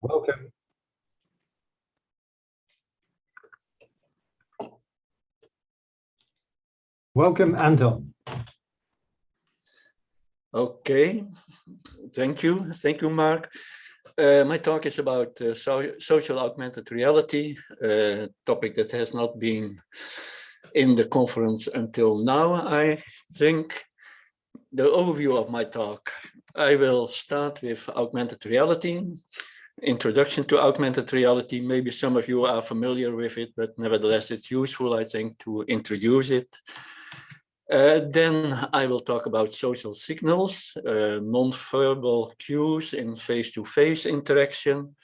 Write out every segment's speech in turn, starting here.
Welcome. Welcome, Anton. Okay, thank you, Mark. My talk is about social augmented reality, a topic that has not been in the conference until now, I think. The overview of my talk, I will start with augmented reality, introduction to augmented reality. Maybe some of you are familiar with it, but nevertheless, it's useful, I think, to introduce it. Then I will talk about social signals, nonverbal cues in face-to-face interaction.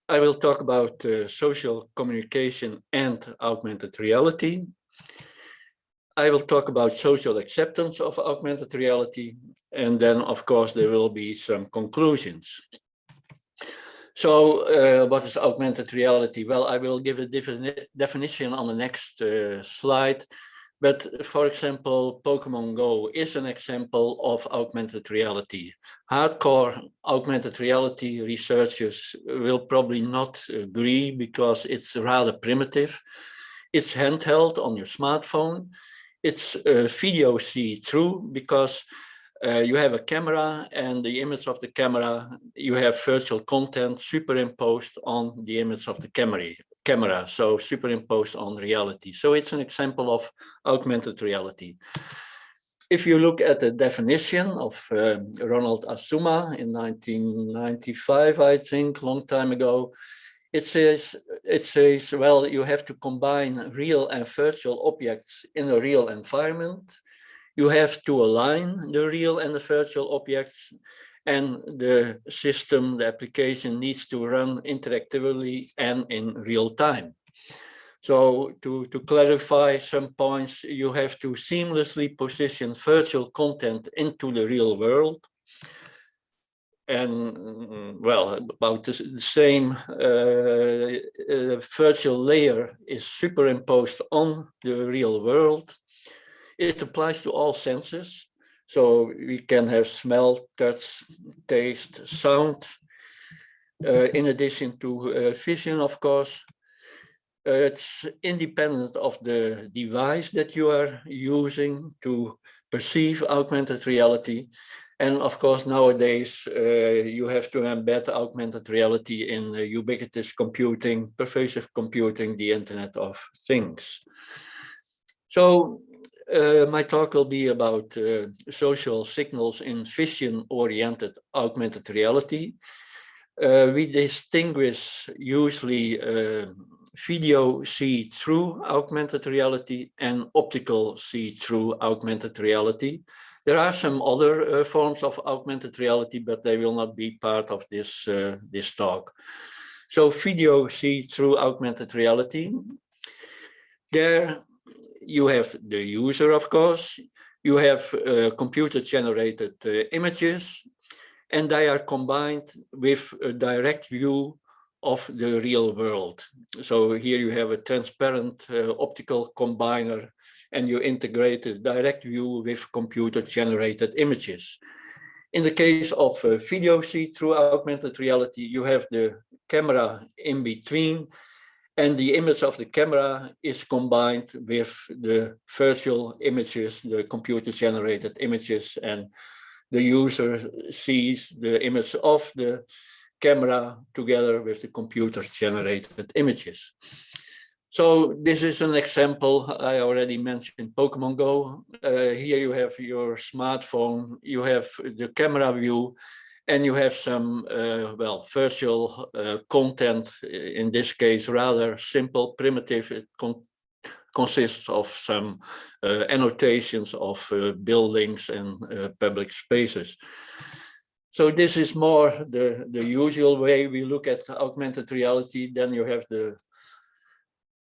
I will talk about social communication and augmented reality. I will talk about social acceptance of augmented reality, and then, of course, there will be some conclusions. So what is augmented reality? Well, I will give a definition on the next slide. But for example, Pokemon Go is an example of augmented reality. Hardcore augmented reality researchers will probably not agree because it's rather primitive. It's handheld on your smartphone. It's video see-through because you have a camera, and the image of the camera, you have virtual content superimposed on the image of the camera, so superimposed on reality. So it's an example of augmented reality. If you look at the definition of Ronald Asuma in 1995, I think, long time ago, it says, well, you have to combine real and virtual objects in a real environment. You have to align the real and the virtual objects, and the system, the application, needs to run interactively and in real time. So to clarify some points, you have to seamlessly position virtual content into the real world. And well, about the same virtual layer is superimposed on the real world. It applies to all senses. So we can have smell, touch, taste, sound, in addition to vision, of course. It's independent of the device that you are using to perceive augmented reality. And of course, nowadays, you have to embed augmented reality in ubiquitous computing, pervasive computing, the Internet of Things. So my talk will be about social signals in vision-oriented augmented reality. We distinguish usually video see-through augmented reality and optical see-through augmented reality. There are some other forms of augmented reality, but they will not be part of this, this talk. So video see-through augmented reality. There you have the user, of course. You have computer-generated images, and they are combined with a direct view of the real world. So here you have a transparent optical combiner, and you integrate a direct view with computer-generated images. In the case of video see-through augmented reality, you have the camera in between, and the image of the camera is combined with the virtual images, the computer-generated images, and the user sees the image of the camera together with the computer-generated images. So this is an example. I already mentioned Pokemon Go. Here you have your smartphone, you have the camera view, and you have some, well, virtual content, in this case, rather simple, primitive. It consists of some annotations of buildings and public spaces. So this is more the usual way we look at augmented reality. Then you have the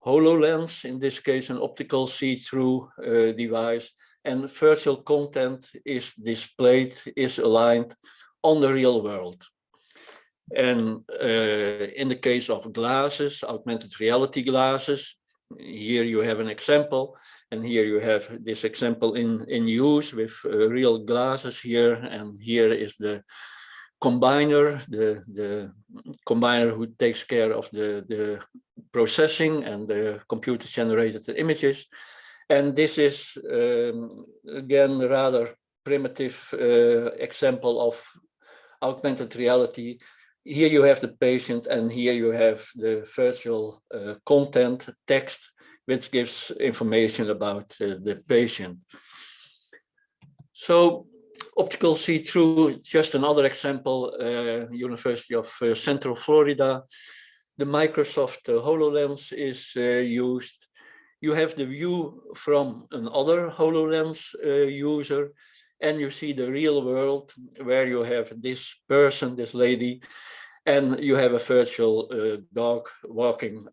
HoloLens, in this case, an optical see-through device, and virtual content is displayed, is aligned on the real world. And in the case of glasses, augmented reality glasses, here you have an example, and here you have this example in use with real glasses here, and here is the combiner, the combiner who takes care of the processing and the computer generated images. And this is again a rather primitive example of augmented reality. Here you have the patient and here you have the virtual content text, which gives information about the patient. So optical see-through, just another example, University of Central Florida. The Microsoft HoloLens is used. You have the view from another HoloLens user, and you see the real world where you have this person, this lady, and you have a virtual dog walking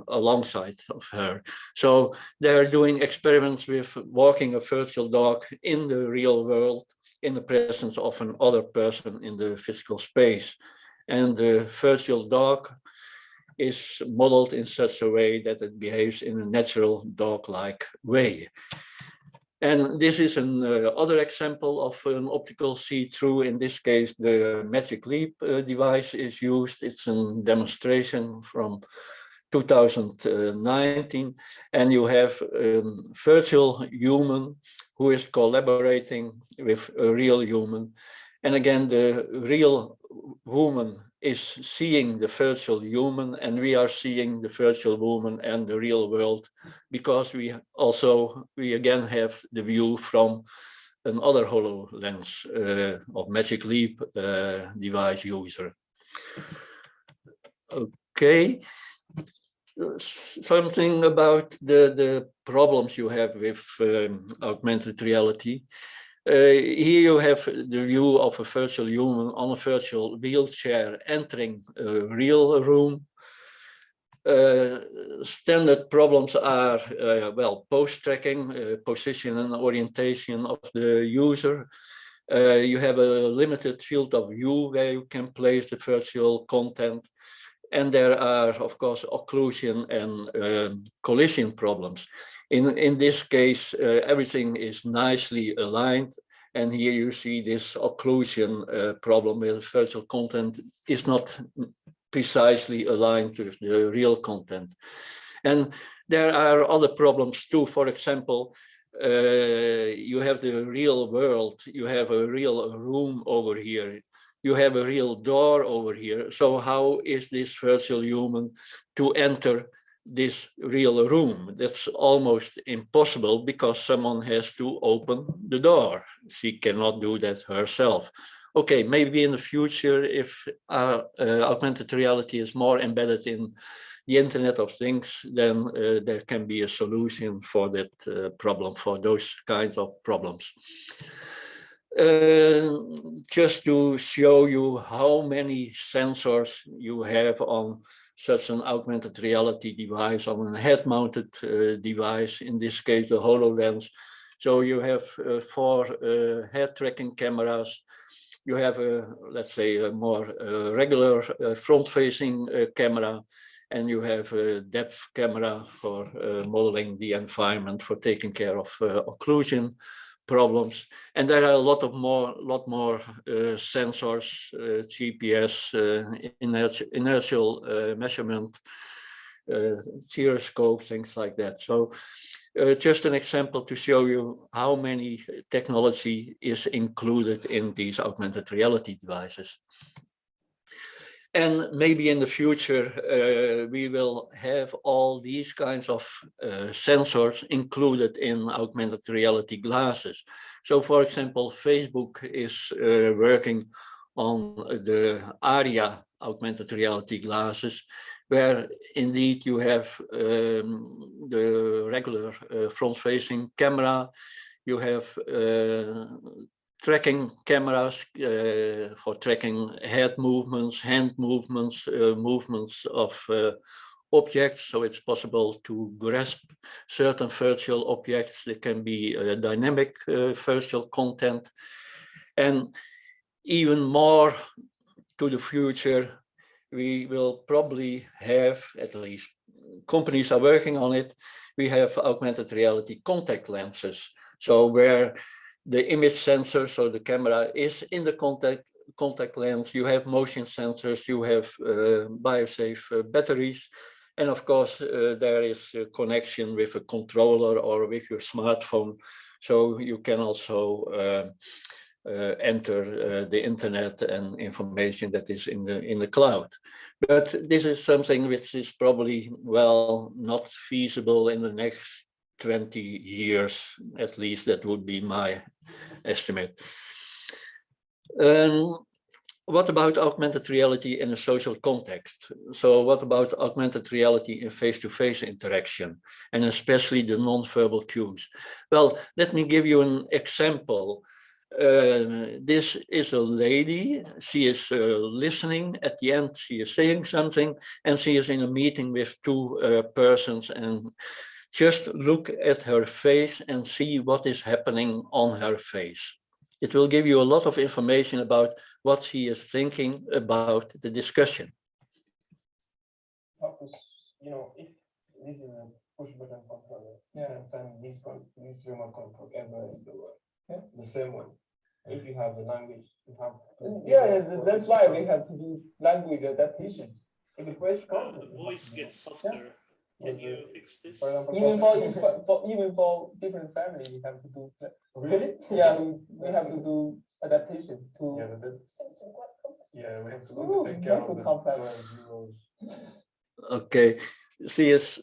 alongside of her. So they're doing experiments with walking a virtual dog in the real world in the presence of another person in the physical space. And the virtual dog is modeled in such a way that it behaves in a natural dog-like way. And this is another example of an optical see-through. In this case, the Magic Leap device is used. It's a demonstration from 2019. And you have a virtual human who is collaborating with a real human. And again, the real woman is seeing the virtual human, and we are seeing the virtual woman and the real world, because we again have the view from another HoloLens of Magic Leap device user. Okay, something about the problems you have with augmented reality. Here you have the view of a virtual human on a virtual wheelchair entering a real room. Standard problems are, well, pose tracking, position and orientation of the user. You have a limited field of view where you can place the virtual content. And there are, of course, occlusion and collision problems. In this case, everything is nicely aligned. And here you see this occlusion problem where the virtual content is not precisely aligned with the real content. And there are other problems too. For example, you have the real world, you have a real room over here. You have a real door over here. So how is this virtual human to enter this real room? That's almost impossible because someone has to open the door. She cannot do that herself. Okay, maybe in the future, if augmented reality is more embedded in the Internet of Things, then there can be a solution for that problem, for those kinds of problems. Just to show you how many sensors you have on such an augmented reality device, on a head-mounted device, in this case the HoloLens. So you have 4 head tracking cameras. You have let's say a more regular front-facing camera, and you have a depth camera for modeling the environment, for taking care of occlusion problems. And there are a lot more sensors, GPS, inertial measurement, gyroscope, things like that. So just an example to show you how many technology is included in these augmented reality devices. And maybe in the future, we will have all these kinds of sensors included in augmented reality glasses. So for example, Facebook is working on the ARIA augmented reality glasses, where indeed you have the regular front-facing camera, you have tracking cameras for tracking head movements, hand movements, movements of objects. So it's possible to grasp certain virtual objects. There can be dynamic virtual content. And even more to the future, we will probably have, at least companies are working on it, we have augmented reality contact lenses. So where the image sensor, so the camera, is in the contact contact lens, you have motion sensors, you have biosafe batteries. And of course, there is a connection with a controller or with your smartphone. So you can also enter the internet and information that is in the cloud. But this is something which is probably, well, not feasible in the next 20 years, at least that would be my estimate. What about augmented reality in a social context? So what about augmented reality in face-to-face interaction, and especially the non-verbal cues? Well, let me give you an example. This is a lady, she is listening, at the end she is saying something, and she is in a meeting with two persons, and just look at her face and see what is happening on her face. It will give you a lot of information about what she is thinking about the discussion. Focus, you know, if this is a push button controller, you can send this remote control everywhere in the world. Yeah. The same one. If you have the language, you have to that's why we have to do language adaptation. In the first context, the voice gets softer. Yes. Can you fix this? For example, even for different families, we have to do. Really? Yeah, we have to do adaptation to. Yeah, we have to take care of the. Okay, she is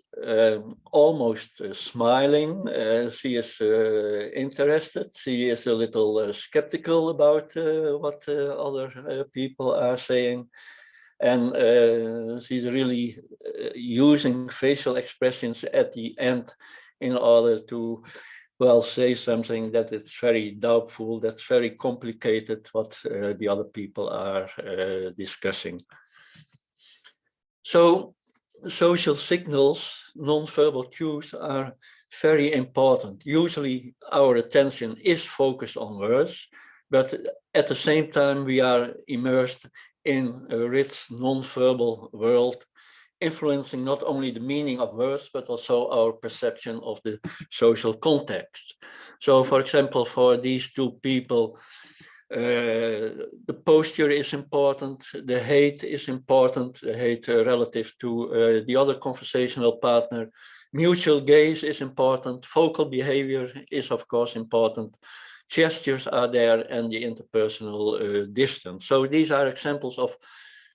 almost smiling. She is interested. She is a little skeptical about what other people are saying. And she's really using facial expressions at the end in order to, well, say something that is very doubtful, that's very complicated, what the other people are discussing. So social signals, non-verbal cues are very important. Usually our attention is focused on words, but at the same time we are immersed in a rich non-verbal world, influencing not only the meaning of words, but also our perception of the social context. So for example, for these two people, the posture is important, the height is important, the height relative to the other conversational partner, mutual gaze is important, vocal behavior is of course important, gestures are there, and the interpersonal distance. So these are examples of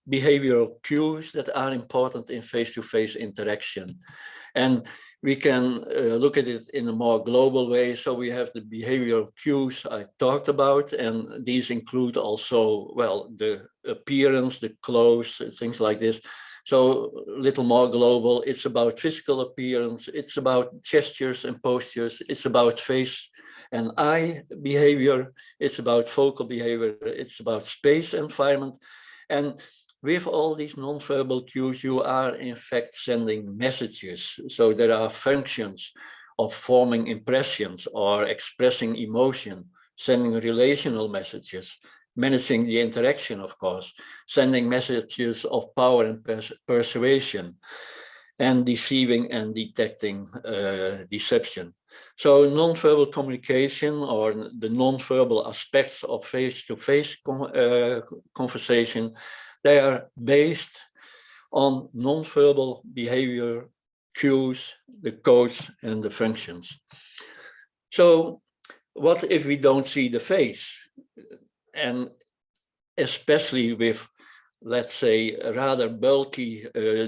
behavioral cues that are important in face-to-face interaction. And we can look at it in a more global way. So we have the behavioral cues I talked about, and these include also, well, the appearance, the clothes, things like this. So a little more global, it's about physical appearance, it's about gestures and postures, it's about face and eye behavior, it's about vocal behavior, it's about space environment. And with all these non-verbal cues, you are in fact sending messages. So there are functions of forming impressions or expressing emotion, sending relational messages, managing the interaction, of course, sending messages of power and persuasion, and deceiving and detecting deception. So non-verbal communication, or the non-verbal aspects of face-to-face conversation, they are based on non-verbal behavior cues, the codes, and the functions. So what if we don't see the face? And especially with, let's say, rather bulky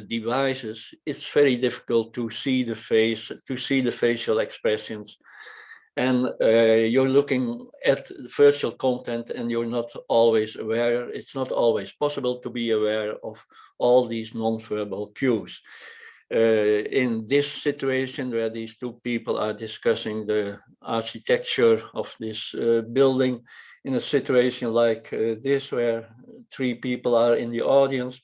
devices, it's very difficult to see the face, to see the facial expressions. And you're looking at virtual content and you're not always aware, it's not always possible to be aware of all these non-verbal cues. In this situation where these two people are discussing the architecture of this building, in a situation like this where three people are in the audience,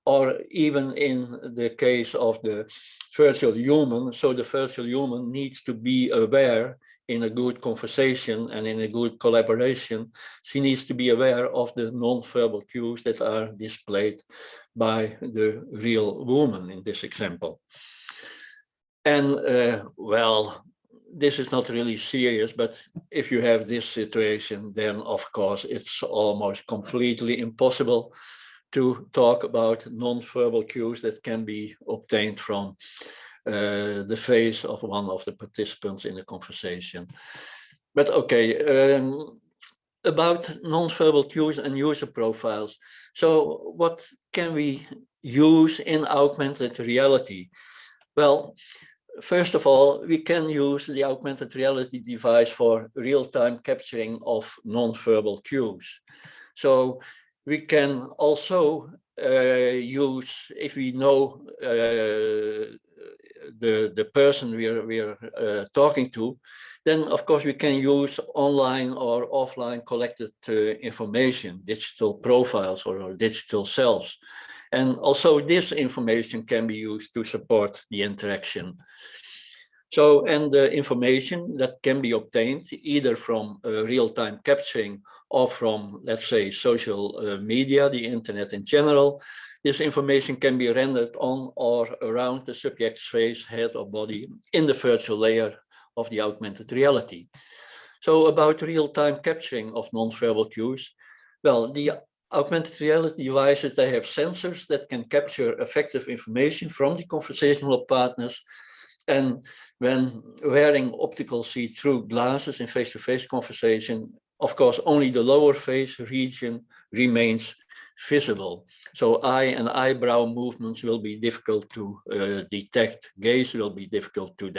or even in the case of the virtual human, so the virtual human needs to be aware in a good conversation and in a good collaboration, she needs to be aware of the non-verbal cues that are displayed by the real woman in this example. And well, this is not really serious, but if you have this situation, then of course it's almost completely impossible to talk about non-verbal cues that can be obtained from the face of one of the participants in the conversation. But okay, about non-verbal cues and user profiles. So what can we use in augmented reality? Well, first of all, we can use the augmented reality device for real-time capturing of non-verbal cues. So we can also use, if we know the person we're talking to, then of course we can use online or offline collected information, digital profiles or digital selves. And also this information can be used to support the interaction. So, and the information that can be obtained either from real-time capturing or from, let's say, social media, the internet in general, this information can be rendered on or around the subject's face, head or body in the virtual layer of the augmented reality. So about real-time capturing of non-verbal cues, well, the augmented reality devices, they have sensors that can capture effective information from the conversational partners. And when wearing optical see-through glasses in face-to-face conversation, of course, only the lower face region remains visible. So eye and eyebrow movements will be difficult to detect. Gaze will be difficult to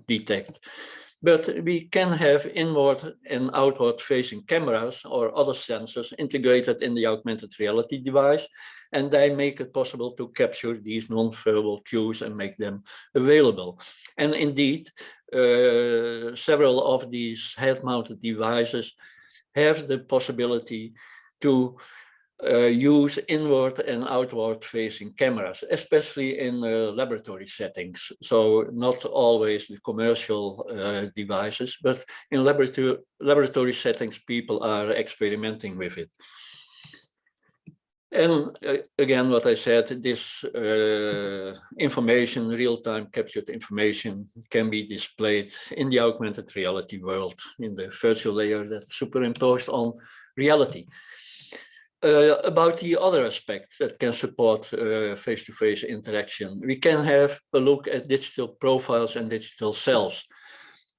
detect. But we can have inward and outward facing cameras or other sensors integrated in the augmented reality device, and they make it possible to capture these non-verbal cues and make them available. And indeed, several of these head-mounted devices have the possibility to use inward and outward facing cameras, especially in laboratory settings. So not always the commercial devices, but in laboratory settings, people are experimenting with it. And again, what I said, this information, real-time captured information, can be displayed in the augmented reality world in the virtual layer that's superimposed on reality. About the other aspects that can support face-to-face interaction, we can have a look at digital profiles and digital selves.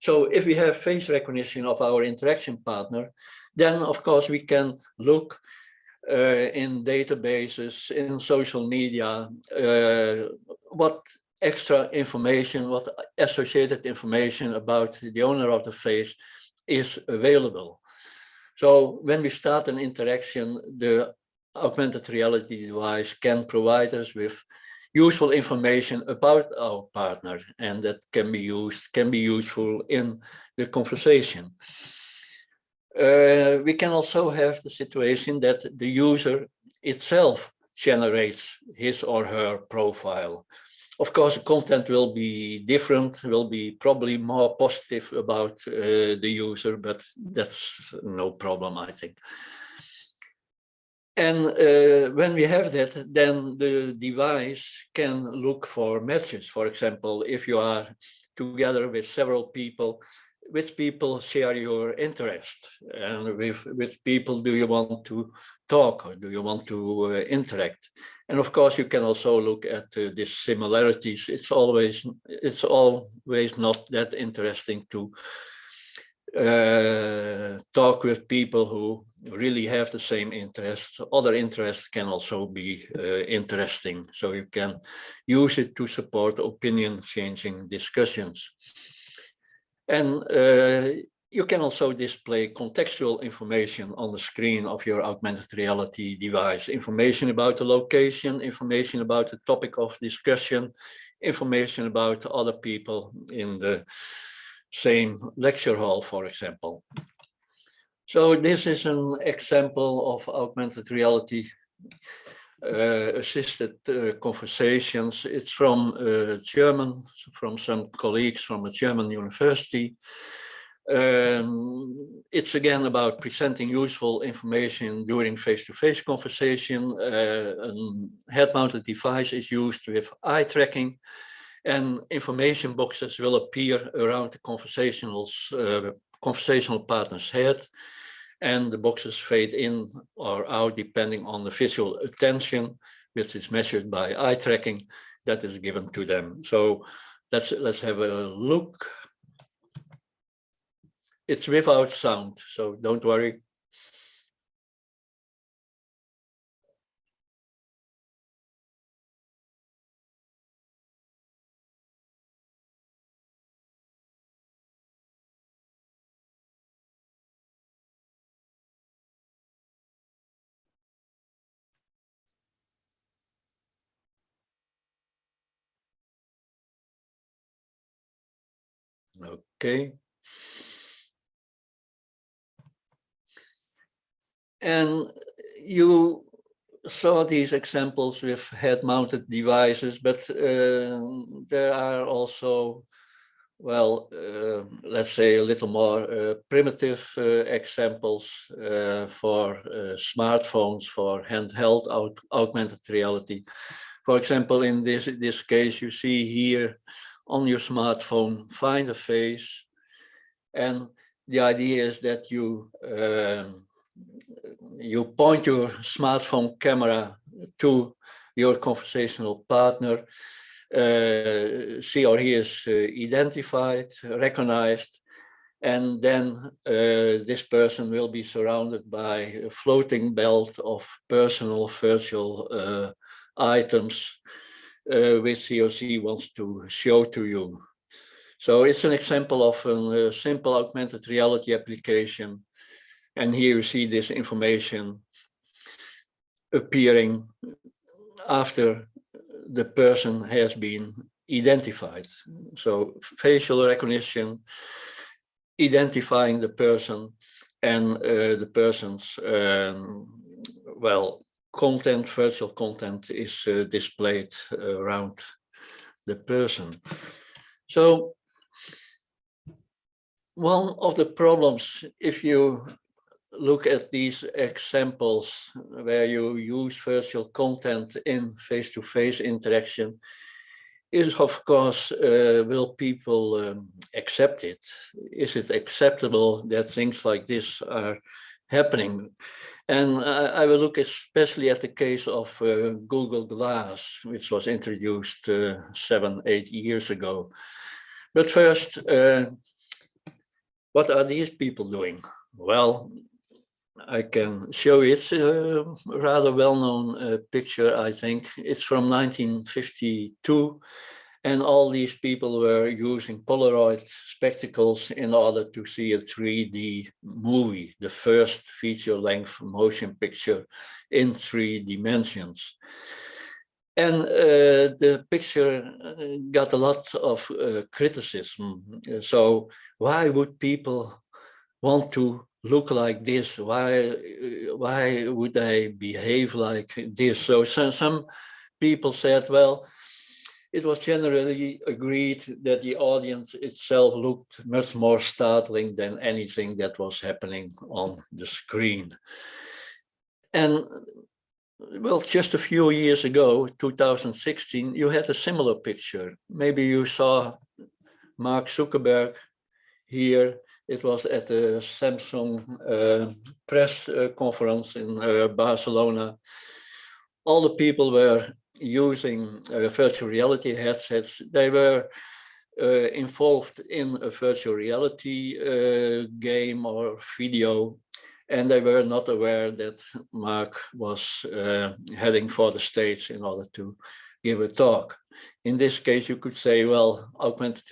So if we have face recognition of our interaction partner, then of course we can look in databases, in social media, what extra information, what associated information about the owner of the face is available. So when we start an interaction, the augmented reality device can provide us with useful information about our partner, and that can be useful in the conversation. We can also have the situation that the user itself generates his or her profile. Of course, the content will be different, will be probably more positive about the user, but that's no problem, I think. And when we have that, then the device can look for matches. For example, if you are together with several people, which people share your interest, and with people do you want to talk, or do you want to interact? And of course, you can also look at the similarities. It's always not that interesting to talk with people who really have the same interests. Other interests can also be interesting, so you can use it to support opinion-changing discussions. And you can also display contextual information on the screen of your augmented reality device. Information about the location, information about the topic of discussion, information about other people in the same lecture hall, for example. So this is an example of augmented reality assisted conversations. It's from German, from some colleagues from a German university. It's again about presenting useful information during face-to-face conversation. A head-mounted device is used with eye tracking, and information boxes will appear around the conversational partner's head, and the boxes fade in or out depending on the visual attention, which is measured by eye tracking that is given to them. So let's have a look. It's without sound, so don't worry. Okay. And you saw these examples with head-mounted devices, but there are also, well, let's say a little more primitive examples for smartphones, for handheld augmented reality. For example, in this case, you see here on your smartphone, find a face, and the idea is that you point your smartphone camera to your conversational partner. She or he is identified, recognized, and then this person will be surrounded by a floating belt of personal virtual items which he or she wants to show to you. So it's an example of a simple augmented reality application. And here you see this information appearing after the person has been identified. So facial recognition, identifying the person, and the person's, well, content, virtual content is displayed around the person. So one of the problems, if you look at these examples where you use virtual content in face-to-face interaction, is of course, will people accept it? Is it acceptable that things like this are happening? And I will look especially at the case of Google Glass, which was introduced 7-8 years ago. But first, what are these people doing? Well, I can show you. It's a rather well-known picture, I think. It's from 1952. And all these people were using Polaroid spectacles in order to see a 3D movie, the first feature-length motion picture in 3 dimensions. And the picture got a lot of criticism. So why would people want to look like this? Why would they behave like this? So some people said, well, it was generally agreed that the audience itself looked much more startling than anything that was happening on the screen. And well, just a few years ago, 2016, you had a similar picture. Maybe you saw Mark Zuckerberg here. It was at the Samsung press conference in Barcelona. All the people were using virtual reality headsets. They were involved in a virtual reality game or video, and they were not aware that Mark was heading for the stage in order to give a talk. In this case, you could say, well, augmented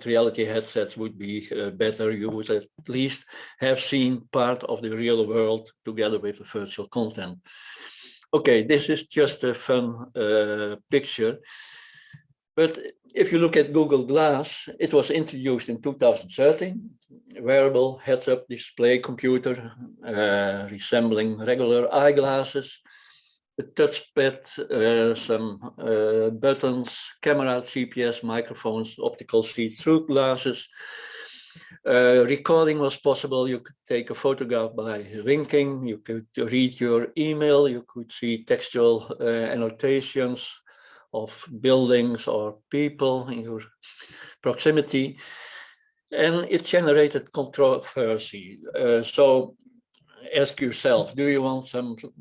reality headsets would be better. You would at least have seen part of the real world together with the virtual content. Okay, this is just a fun picture. But if you look at Google Glass, it was introduced in 2013, wearable heads-up display computer resembling regular eyeglasses, a touchpad, some buttons, camera, GPS, microphones, optical see-through glasses. Recording was possible. You could take a photograph by winking. You could read your email. You could see textual annotations, of buildings or people in your proximity. And it generated controversy. So ask yourself, do you want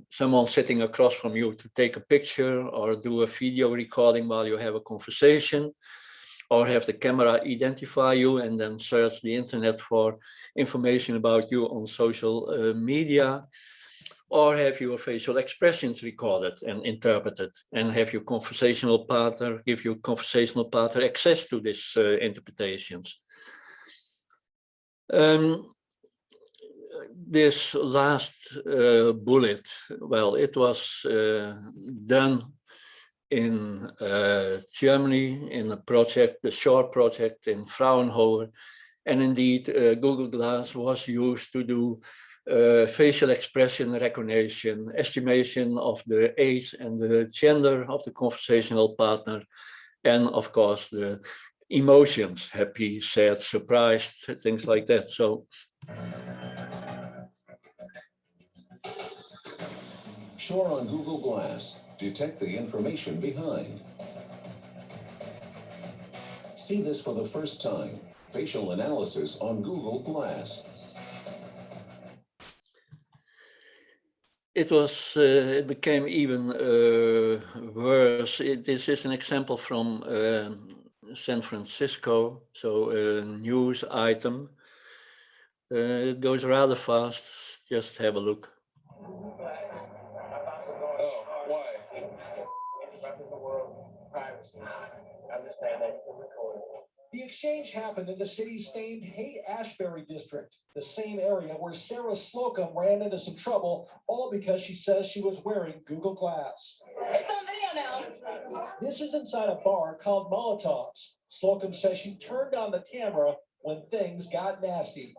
someone sitting across from you to take a picture or do a video recording while you have a conversation? Or have the camera identify you and then search the internet for information about you on social media? Or have your facial expressions recorded and interpreted, and have your conversational partner, give your conversational partner access to these interpretations? This last bullet, well, it was done in Germany in a project, the SHORE project in Fraunhofer. And indeed, Google Glass was used to do facial expression recognition, estimation of the age and the gender of the conversational partner, and of course the emotions, happy, sad, surprised, things like that. So SHORE on Google Glass. Detect the information behind. See this for the first time. Facial analysis on Google Glass. it became even worse. This is an example from San Francisco, so a news item. It goes rather fast, just have a look. Oh, why? The world, privacy. Understand that you can record. The exchange happened in the city's famed Haight-Ashbury district, the same area where Sarah Slocum ran into some trouble, all because she says she was wearing Google Glass. It's on video now. This is inside a bar called Molotov's. Slocum says she turned on the camera when things got nasty.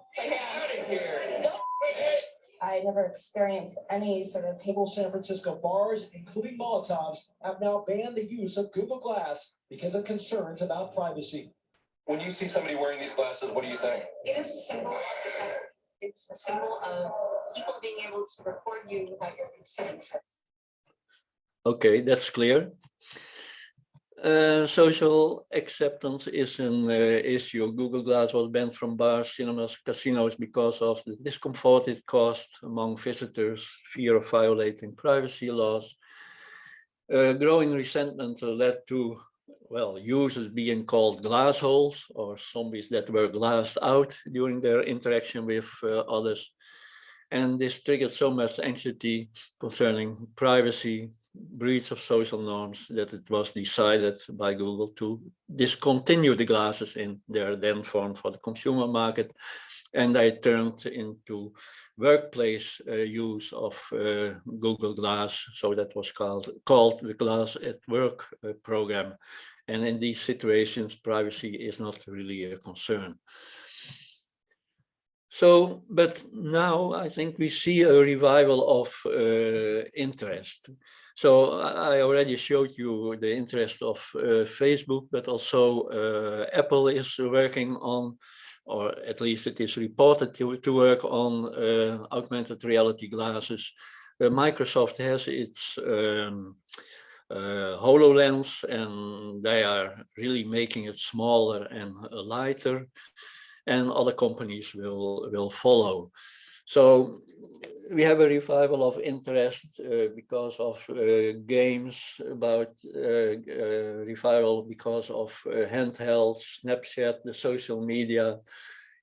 I never experienced any sort of Several San Francisco bars, including Molotov's, have now banned the use of Google Glass because of concerns about privacy. When you see somebody wearing these glasses, what do you think? It is a symbol. It's a symbol of people being able to record you without your consent. Okay, that's clear. Social acceptance is an issue. Google Glass was banned from bars, cinemas, casinos because of the discomfort it caused among visitors, fear of violating privacy laws. Growing resentment led to, well, users being called glass holes or zombies that were glassed out during their interaction with others. And this triggered so much anxiety concerning privacy, breach of social norms, that it was decided by Google to discontinue the glasses in their then form for the consumer market. And they turned into workplace use of Google Glass. So that was called the Glass at Work program. And in these situations, privacy is not really a concern. So, but now I think we see a revival of interest. So I already showed you the interest of Facebook, but also Apple is working on, or at least it is reported to work on augmented reality glasses. Microsoft has its HoloLens, and they are really making it smaller and lighter, and other companies will follow. So we have a revival of interest because of games, about revival because of handhelds, Snapchat, the social media,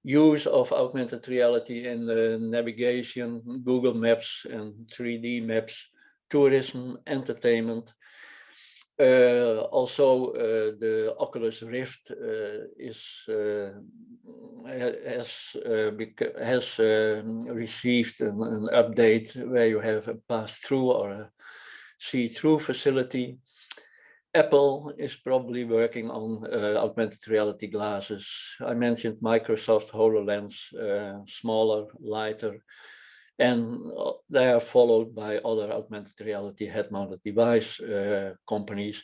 use of augmented reality in the navigation, Google Maps and 3D maps, tourism, entertainment. Also, the Oculus Rift has received an update where you have a pass-through or a see-through facility. Apple is probably working on augmented reality glasses. I mentioned Microsoft HoloLens, smaller, lighter, and they are followed by other augmented reality head-mounted device companies.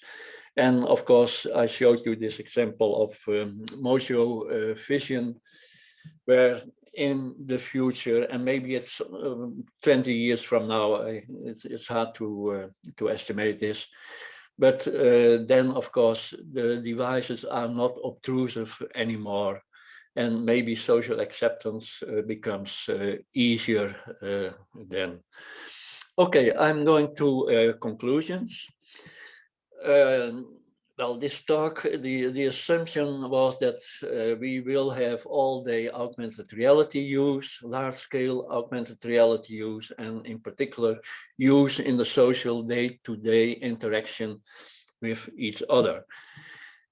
And of course, I showed you this example of Mojo Vision, where in the future, and maybe it's 20 years from now, it's hard to estimate this, But then, of course, the devices are not obtrusive anymore, and maybe social acceptance becomes easier then. Okay, I'm going to conclusions. Well, this talk, the assumption was that we will have all-day augmented reality use, large-scale augmented reality use, and in particular, use in the social day-to-day interaction with each other.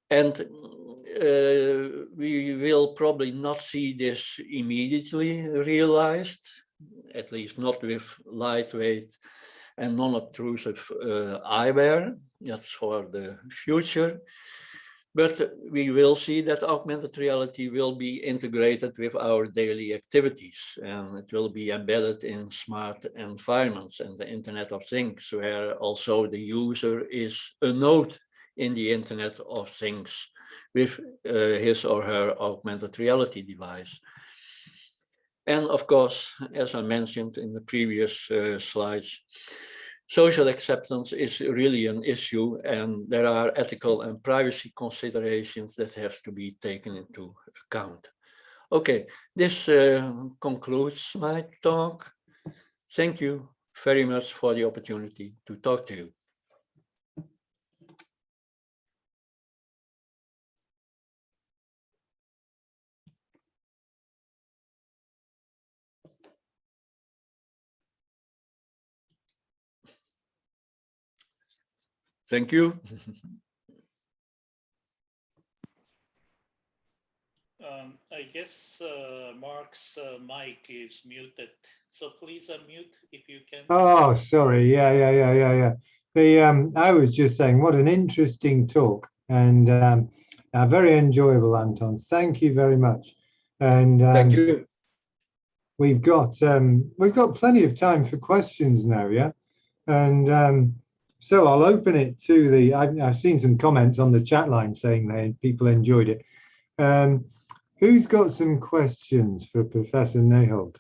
And we will probably not see this immediately realized, at least not with lightweight and non-obtrusive eyewear. That's for the future. But we will see that augmented reality will be integrated with our daily activities, and it will be embedded in smart environments and the Internet of Things, where also the user is a node in the Internet of Things with his or her augmented reality device. And of course, as I mentioned in the previous slides, social acceptance is really an issue, and there are ethical and privacy considerations that have to be taken into account. Okay, this concludes my talk. Thank you very much for the opportunity to talk to you. Thank you. I guess Mark's mic is muted, so please unmute if you can. Oh, sorry. Yeah. I was just saying, what an interesting talk, and very enjoyable, Anton. Thank you very much. And thank you. We've got plenty of time for questions now, yeah. And so I'll open it to the. I've seen some comments on the chat line saying that people enjoyed it. Who's got some questions for Professor Nijholt?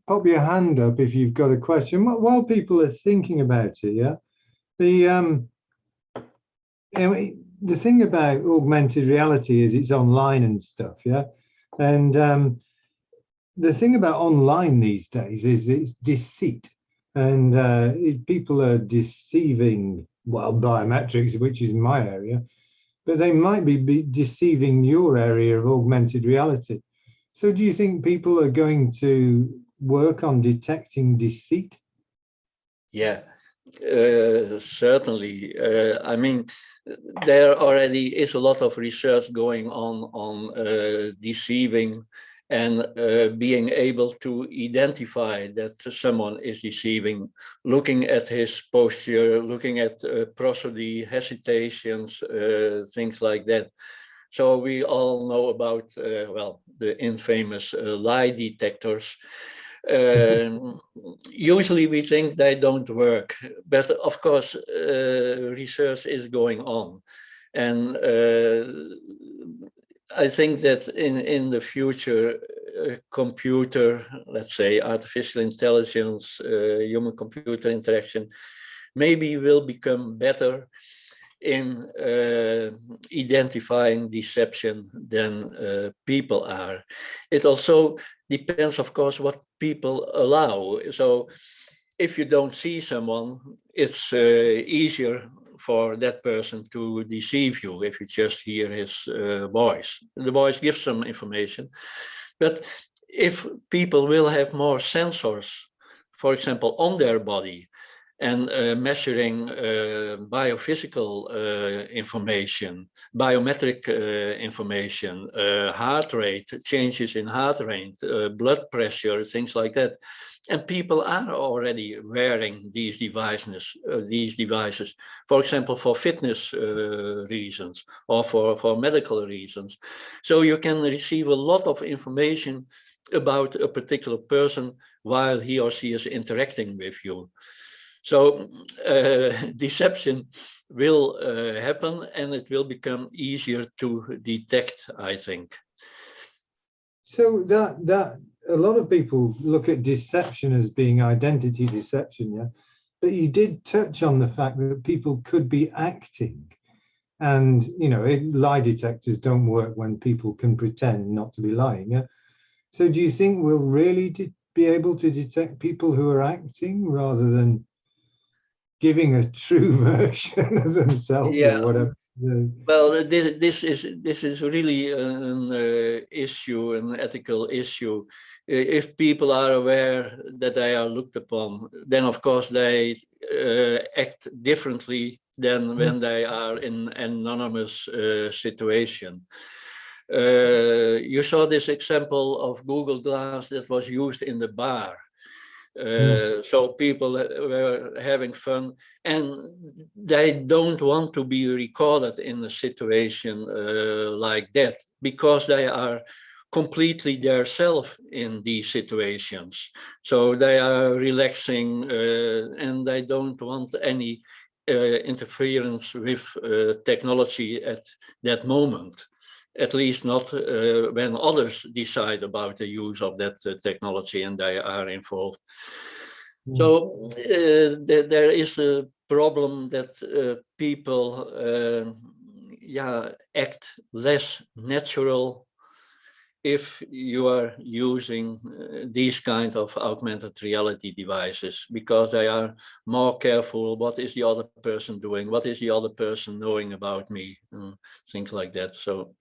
Pop your hand up if you've got a question while people are thinking about it. Yeah, the thing about augmented reality is it's online and stuff. Yeah, and the thing about online these days is it's deceit, and people are deceiving. Well, biometrics, which is my area, but they might be deceiving your area of augmented reality. So do you think people are going to work on detecting deceit? Yeah, certainly. I mean, there already is a lot of research going on deceiving and being able to identify that someone is deceiving, looking at his posture, looking at prosody, hesitations, things like that. So we all know about, well, the infamous lie detectors. Usually we think they don't work, but of course research is going on, and I think that in the future computer, let's say artificial intelligence, human-computer interaction, maybe will become better in identifying deception than people are. It also depends, of course, what people allow. So if you don't see someone, it's easier for that person to deceive you if you just hear his voice. The voice gives some information. But if people will have more sensors, for example, on their body, and measuring biophysical information, biometric information, heart rate, changes in heart rate, blood pressure, things like that. And people are already wearing these devices, for example, for fitness reasons or for medical reasons. So you can receive a lot of information about a particular person while he or she is interacting with you. So deception will happen, and it will become easier to detect, I think. So that a lot of people look at deception as being identity deception, yeah. but you did touch on the fact that people could be acting. And, lie detectors don't work when people can pretend not to be lying. Yeah? So do you think we'll really be able to detect people who are acting rather than giving a true version of themselves or whatever? Well, this is really an issue, an ethical issue. If people are aware that they are looked upon, then of course they act differently than when they are in an anonymous situation. You saw this example of Google Glass that was used in the bar. So people were having fun, and they don't want to be recorded in a situation like that, because they are completely themselves in these situations. So they are relaxing, and they don't want any interference with technology at that moment. At least not when others decide about the use of that technology and they are involved. So there is a problem that people act less natural if you are using these kinds of augmented reality devices, because they are more careful. What is the other person doing? What is the other person knowing about me? Things like that. So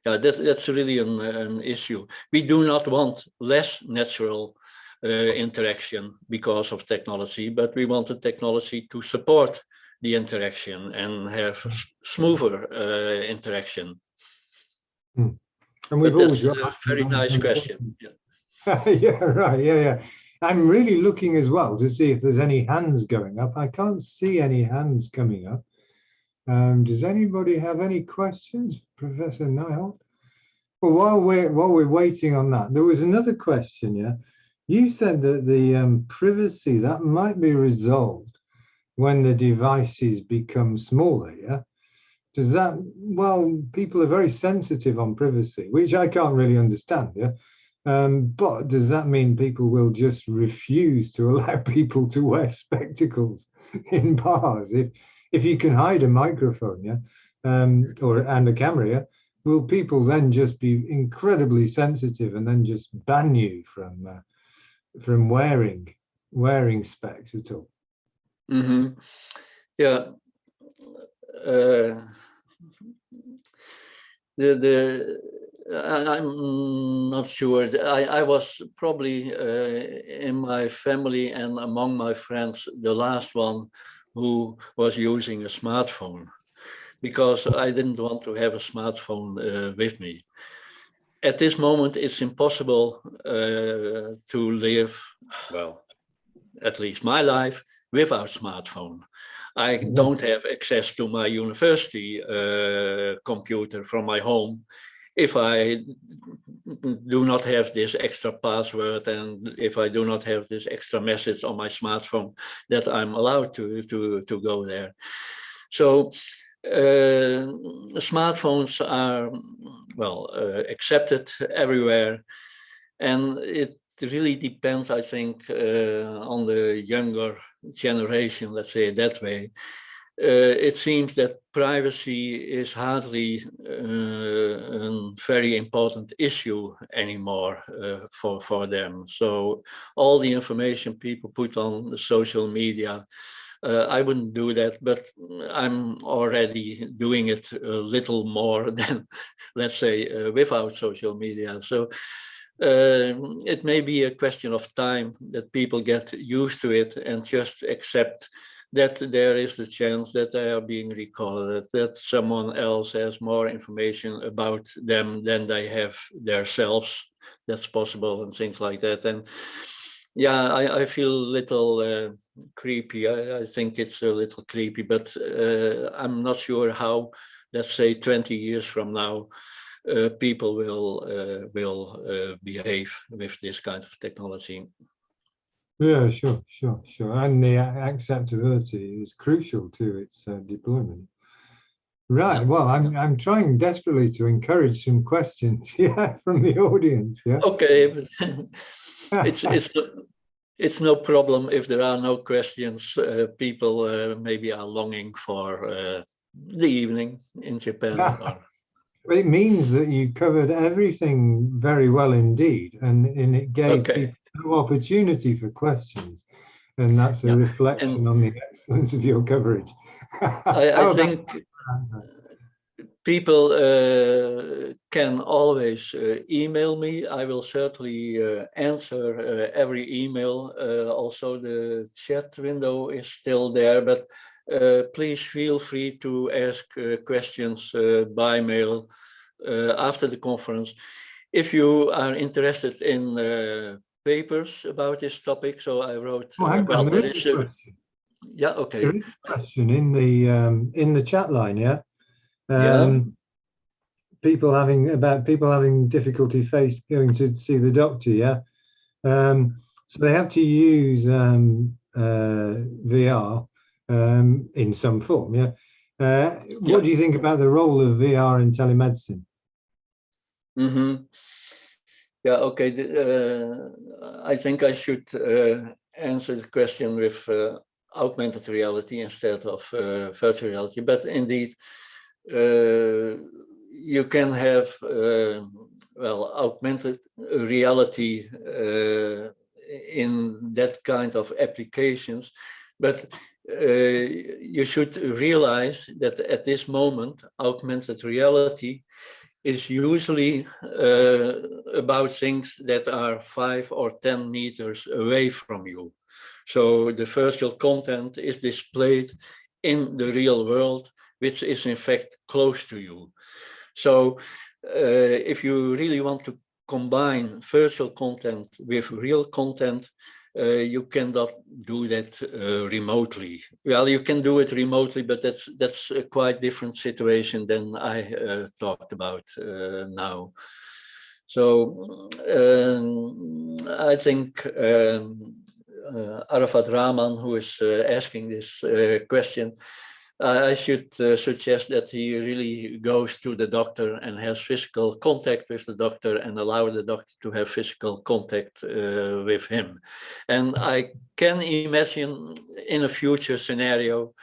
yeah, that's really an issue. We do not want less natural interaction because of technology, but we want the technology to support the interaction and have smoother interaction. And we've always got a very nice question. Yeah. Yeah, right. Yeah. I'm really looking as well to see if there's any hands going up. I can't see any hands coming up. Does anybody have any questions, Professor Nijholt? Well, while we're waiting on that, there was another question. Yeah, you said that the privacy that might be resolved when the devices become smaller. Yeah, does that? Well, people are very sensitive on privacy, which I can't really understand. Yeah. But does that mean people will just refuse to allow people to wear spectacles in bars if you can hide a microphone, yeah, and a camera, yeah? Will people then just be incredibly sensitive and then just ban you from wearing specs at all? Mm-hmm. Yeah. I'm not sure. I was probably in my family and among my friends the last one who was using a smartphone, because I didn't want to have a smartphone with me. At this moment, it's impossible to live, well, at least my life, without smartphone. I don't have access to my university computer from my home if I do not have this extra password, and if I do not have this extra message on my smartphone that I'm allowed to go there. So smartphones are, well, accepted everywhere, and it really depends, I think, on the younger generation, let's say it that way. It seems that privacy is hardly a very important issue anymore for them. So all the information people put on the social media, I wouldn't do that, but I'm already doing it a little more than, let's say, without social media. So it may be a question of time that people get used to it and just accept that there is the chance that they are being recorded, that someone else has more information about them than they have themselves. That's possible, and things like that. And yeah, I feel a little creepy. I think it's a little creepy, but I'm not sure how, let's say 20 years from now, people will behave with this kind of technology. Yeah, sure. And the acceptability is crucial to its deployment. Right. Yeah. Well, I'm trying desperately to encourage some questions, yeah, from the audience. Yeah. Okay. It's it's no problem if there are no questions. People maybe are longing for the evening in Japan. It means that you covered everything very well indeed, and it gave people no opportunity for questions. And that's a reflection on the excellence of your coverage. I think people can always email me. I will certainly answer every email. Also, the chat window is still there, but please feel free to ask questions by mail after the conference. If you are interested in papers about this topic, so I wrote. Well, there is a question. Yeah, okay. There is a question in the chat line. Yeah. People having difficulty going to see the doctor. Yeah. So they have to use VR in some form. Yeah. What do you think about the role of VR in telemedicine? Yeah, okay. I think I should answer the question with augmented reality instead of virtual reality. But indeed, you can have, augmented reality in that kind of applications. But you should realize that at this moment, augmented reality is usually about things that are 5 or 10 meters away from you. So the virtual content is displayed in the real world, which is in fact close to you. So if you really want to combine virtual content with real content, you cannot do that remotely. Well, you can do it remotely, but that's a quite different situation than I talked about now. So I think Arafat Rahman, who is asking this question, I should suggest that he really goes to the doctor and has physical contact with the doctor and allow the doctor to have physical contact with him. And I can imagine in a future scenario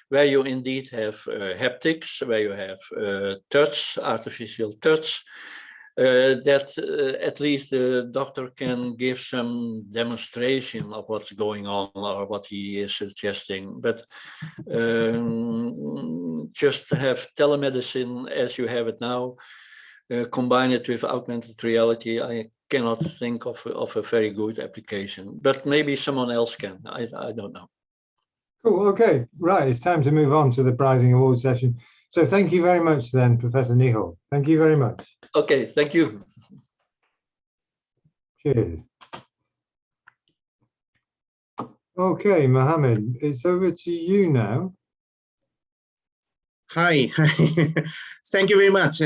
where you indeed have haptics, where you have touch, artificial touch, that at least the doctor can give some demonstration of what's going on or what he is suggesting. But just have telemedicine as you have it now, combine it with augmented reality, I cannot think of a very good application. But maybe someone else can, I don't know. Cool, okay, right, it's time to move on to the prizing award session. So thank you very much then, Professor Nijholt. Thank you very much. Okay, thank you. Cheers. Okay, Mohammed, it's over to you now. Hi. Thank you very much.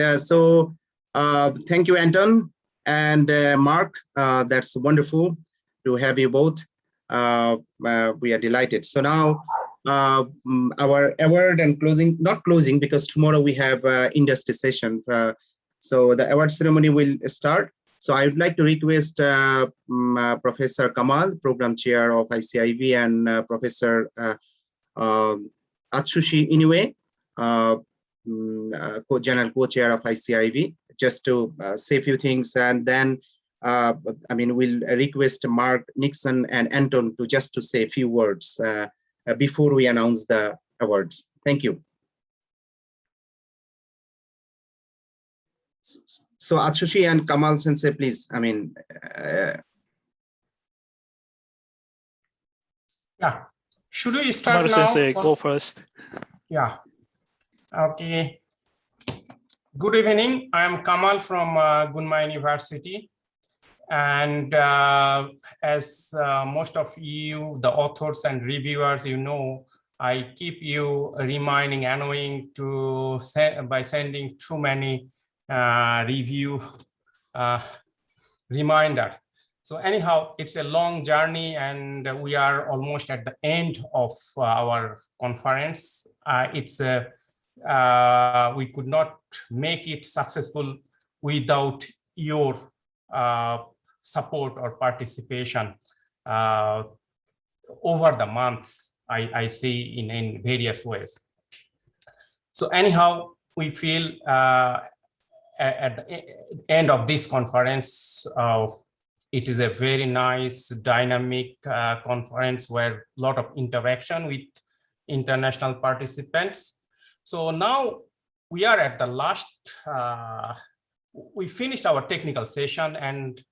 Thank you, Anton and Mark. That's wonderful to have you both. We are delighted. So now our award and closing, not closing because tomorrow we have industry session. So the award ceremony will start. So I would like to request Professor Kamal, Program Chair of ICIEV, and Professor Atsushi Inoue, General Co-Chair of ICIEV, just to say a few things, and then we'll request Mark, Nixon, and Anton to just to say a few words before we announce the awards. Thank you. So Atsushi and Kamal Sensei, please. Yeah. Should we start Kamal now? Sensei, go first. Yeah. Okay. Good evening. I am Kamal from Gunma University. And as most of you, the authors and reviewers, you know, I keep you reminding, annoying to send by sending too many review reminder. So anyhow, it's a long journey and we are almost at the end of our conference. We could not make it successful without your support or participation. over the months, I see in various ways. So anyhow, we feel at the end of this conference, it is a very nice, dynamic conference where a lot of interaction with international participants. So now we are at the last, we finished our technical session, and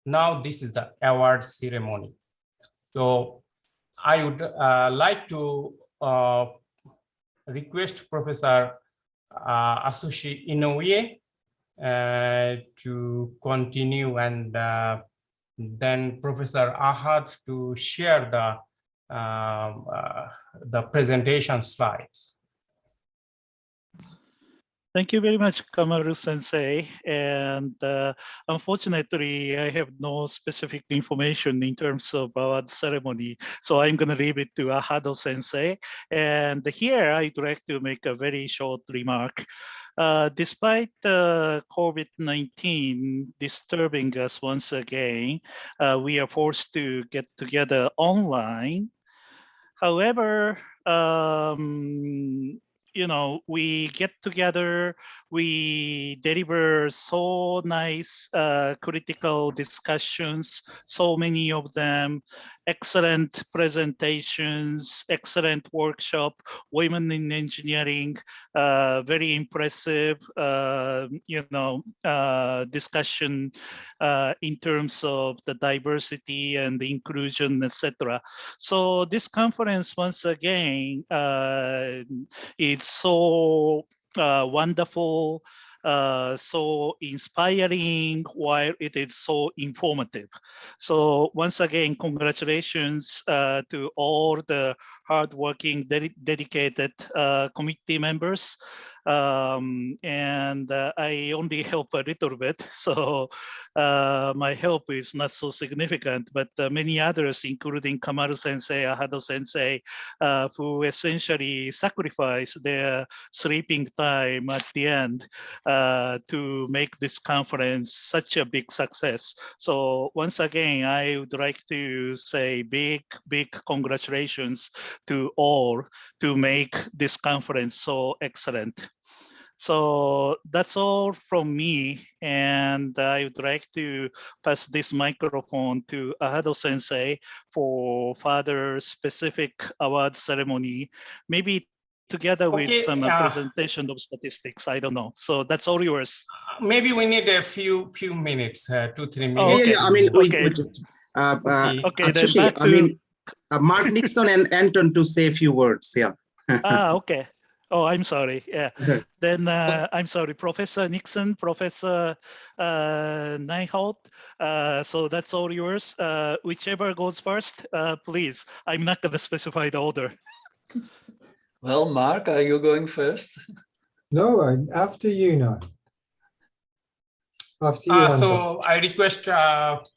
now this is the award ceremony. So I would like to request Professor Asushi Inoue to continue, and then Professor Ahad to share the presentation slides. Thank you very much, Kamaru Sensei. And unfortunately, I have no specific information in terms of our ceremony, so I'm going to leave it to Ahado Sensei. And here, I'd like to make a very short remark. Despite COVID-19 disturbing us once again, we are forced to get together online. However, you know, we get together, we deliver so nice critical discussions, so many of them, excellent presentations, excellent workshop, women in engineering, very impressive, you know, discussion in terms of the diversity and the inclusion, etc. So this conference, once again, it's so wonderful, so inspiring, while it is so informative. So once again, congratulations to all the hardworking, dedicated committee members. And I only help a little bit, so my help is not so significant, but many others, including Kamaru Sensei, Ahado Sensei, who essentially sacrifice their sleeping time at the end to make this conference such a big success. So once again, I would like to say big congratulations to all to make this conference so excellent. So that's all from me, and I would like to pass this microphone to Ahado Sensei for further specific award ceremony, maybe together with some presentation of statistics. I don't know. So that's all yours. Maybe we need a few minutes, 2-3 minutes. Oh, yeah, I mean, okay. Okay, then back to Mark Nixon and Anton to say a few words. Yeah. Okay. Oh, I'm sorry. Yeah. Then I'm sorry, Professor Nixon, Professor Nijholt. So that's all yours. Whichever goes first, please. I'm not going to specify the order. Well, Mark, are you going first? No, after you now. After you, so I request of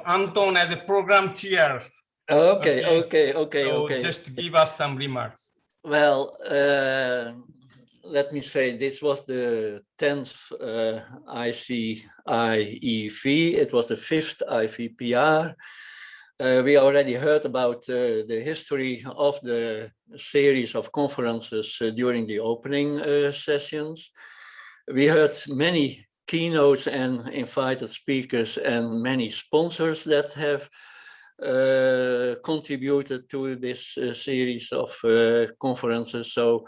Anton as a program chair. Okay. Just give us some remarks. Well, let me say this was the 10th ICIEV. It was the 5th IVPR. We already heard about the history of the series of conferences during the opening sessions. We heard many keynotes and invited speakers and many sponsors that have contributed to this series of conferences. So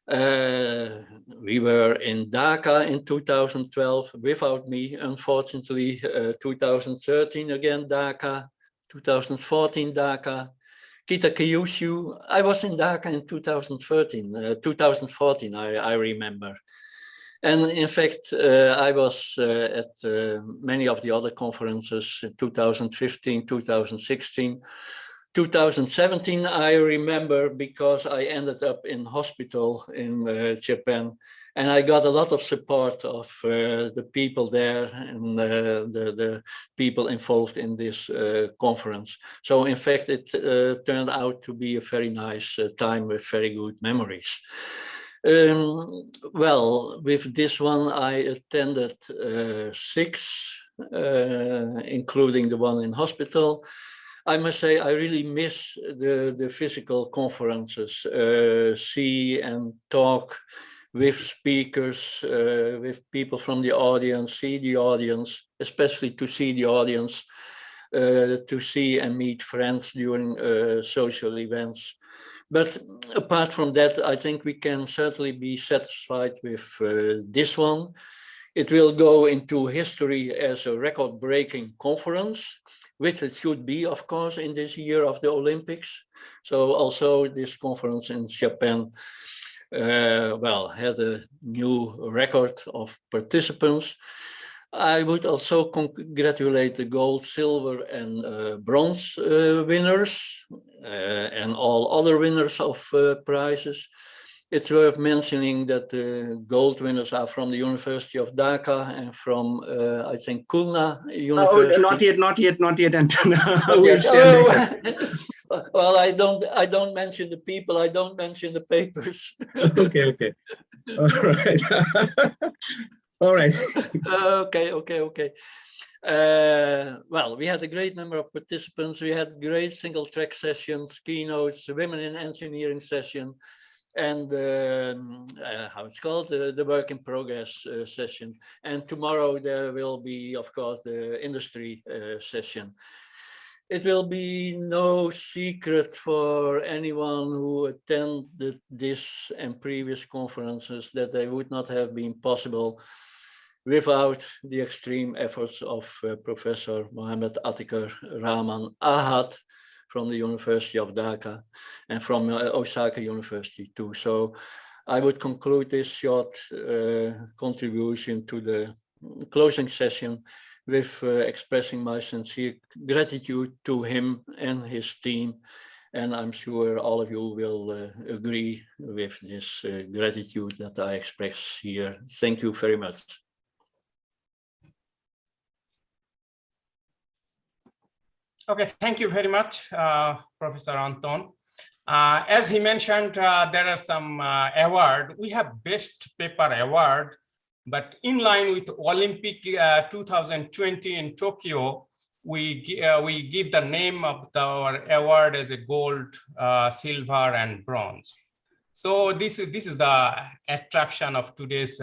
we were in Dhaka in 2012, without me, unfortunately. 2013 again Dhaka, 2014 Dhaka, Kita Kyushu. I was in Dhaka in 2014, I remember. And in fact, I was at many of the other conferences, 2015, 2016, 2017, I remember, because I ended up in hospital in Japan, and I got a lot of support of the people there and the people involved in this conference. So in fact, it turned out to be a very nice time with very good memories. Well, with this one, I attended 6, including the one in hospital. I must say I really miss the physical conferences, see and talk with speakers, with people from the audience, see the audience, especially to see the audience, to see and meet friends during social events. But apart from that, I think we can certainly be satisfied with this one. It will go into history as a record-breaking conference, which it should be, of course, in this year of the Olympics. So also this conference in Japan, well, had a new record of participants. I would also congratulate the gold, silver, and bronze winners and all other winners of prizes. It's worth mentioning that the gold winners are from the University of Dhaka and from, I think, Khulna University. Oh, not yet, Anton. Well, I don't mention the people. I don't mention the papers. Okay. All right. All right. Okay. Well, we had a great number of participants. We had great single track sessions, keynotes, women in engineering session, and how it's called, the work in progress session. And tomorrow there will be, of course, the industry session. It will be no secret for anyone who attended this and previous conferences that they would not have been possible without the extreme efforts of Professor Mohammed Atiker Rahman Ahad from the University of Dhaka and from Osaka University too. So I would conclude this short contribution to the closing session with expressing my sincere gratitude to him and his team. And I'm sure all of you will agree with this gratitude that I express here. Thank you very much. Okay, thank you very much, Professor Anton. As he mentioned, there are some awards. We have Best Paper Award, but in line with Olympic 2020 in Tokyo, we give the name of our award as a gold, silver, and bronze. So this is the attraction of today's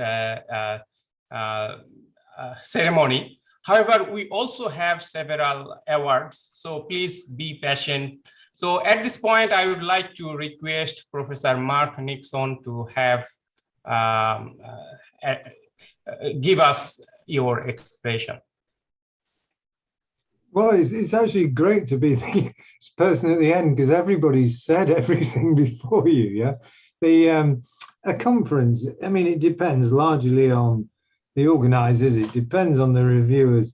ceremony. However, we also have several awards, so please be patient. So at this point, I would like to request Professor Mark Nixon to have give us your expression. Well, it's actually great to be the person at the end because everybody's said everything before you. Yeah, a conference. I mean, it depends largely on the organizers. It depends on the reviewers,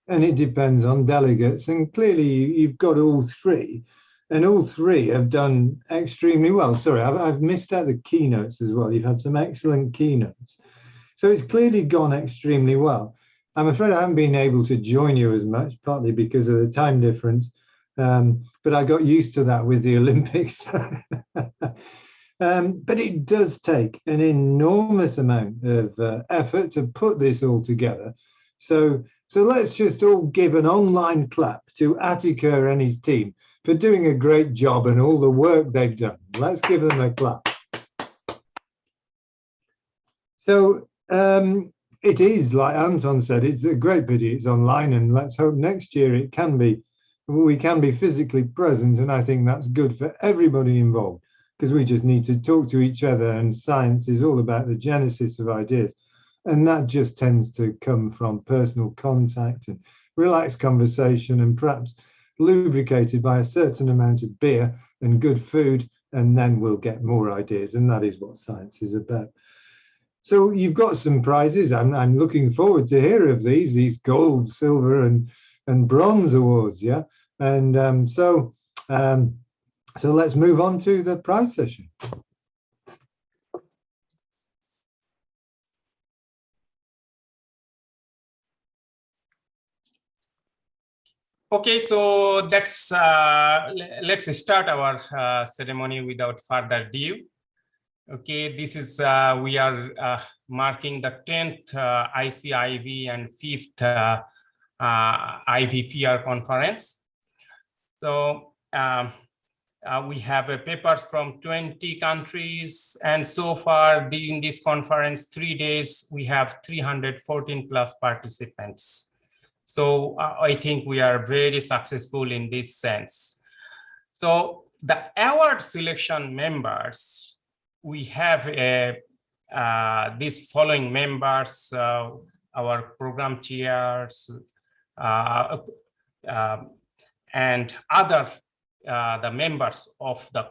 and it depends on delegates. And clearly, you've got all three, and all three have done extremely well. Sorry, I've missed out the keynotes as well. You've had some excellent keynotes. So it's clearly gone extremely well. I'm afraid I haven't been able to join you as much, partly because of the time difference, but I got used to that with the Olympics. But it does take an enormous amount of effort to put this all together. So let's just all give an online clap to Atiker and his team for doing a great job and all the work they've done. Let's give them a clap. So it is, like Anton said, it's a great pity it's online, and let's hope next year we can be physically present, and I think that's good for everybody involved, because we just need to talk to each other, and science is all about the genesis of ideas, and that just tends to come from personal contact and relaxed conversation, and perhaps lubricated by a certain amount of beer and good food, and then we'll get more ideas, and that is what science is about. So you've got some prizes. I'm looking forward to hear of these gold, silver, and bronze awards. Yeah, and so let's move on to the prize session. Okay, so let's start our ceremony without further ado. Okay, this is we are marking the 10th ICIEV and 5th IVPR conference. So we have papers from 20 countries, and so far in this conference, 3 days, we have 314 plus participants. So I think we are very successful in this sense. So the award selection members, we have these following members, our program chairs, and other the members of the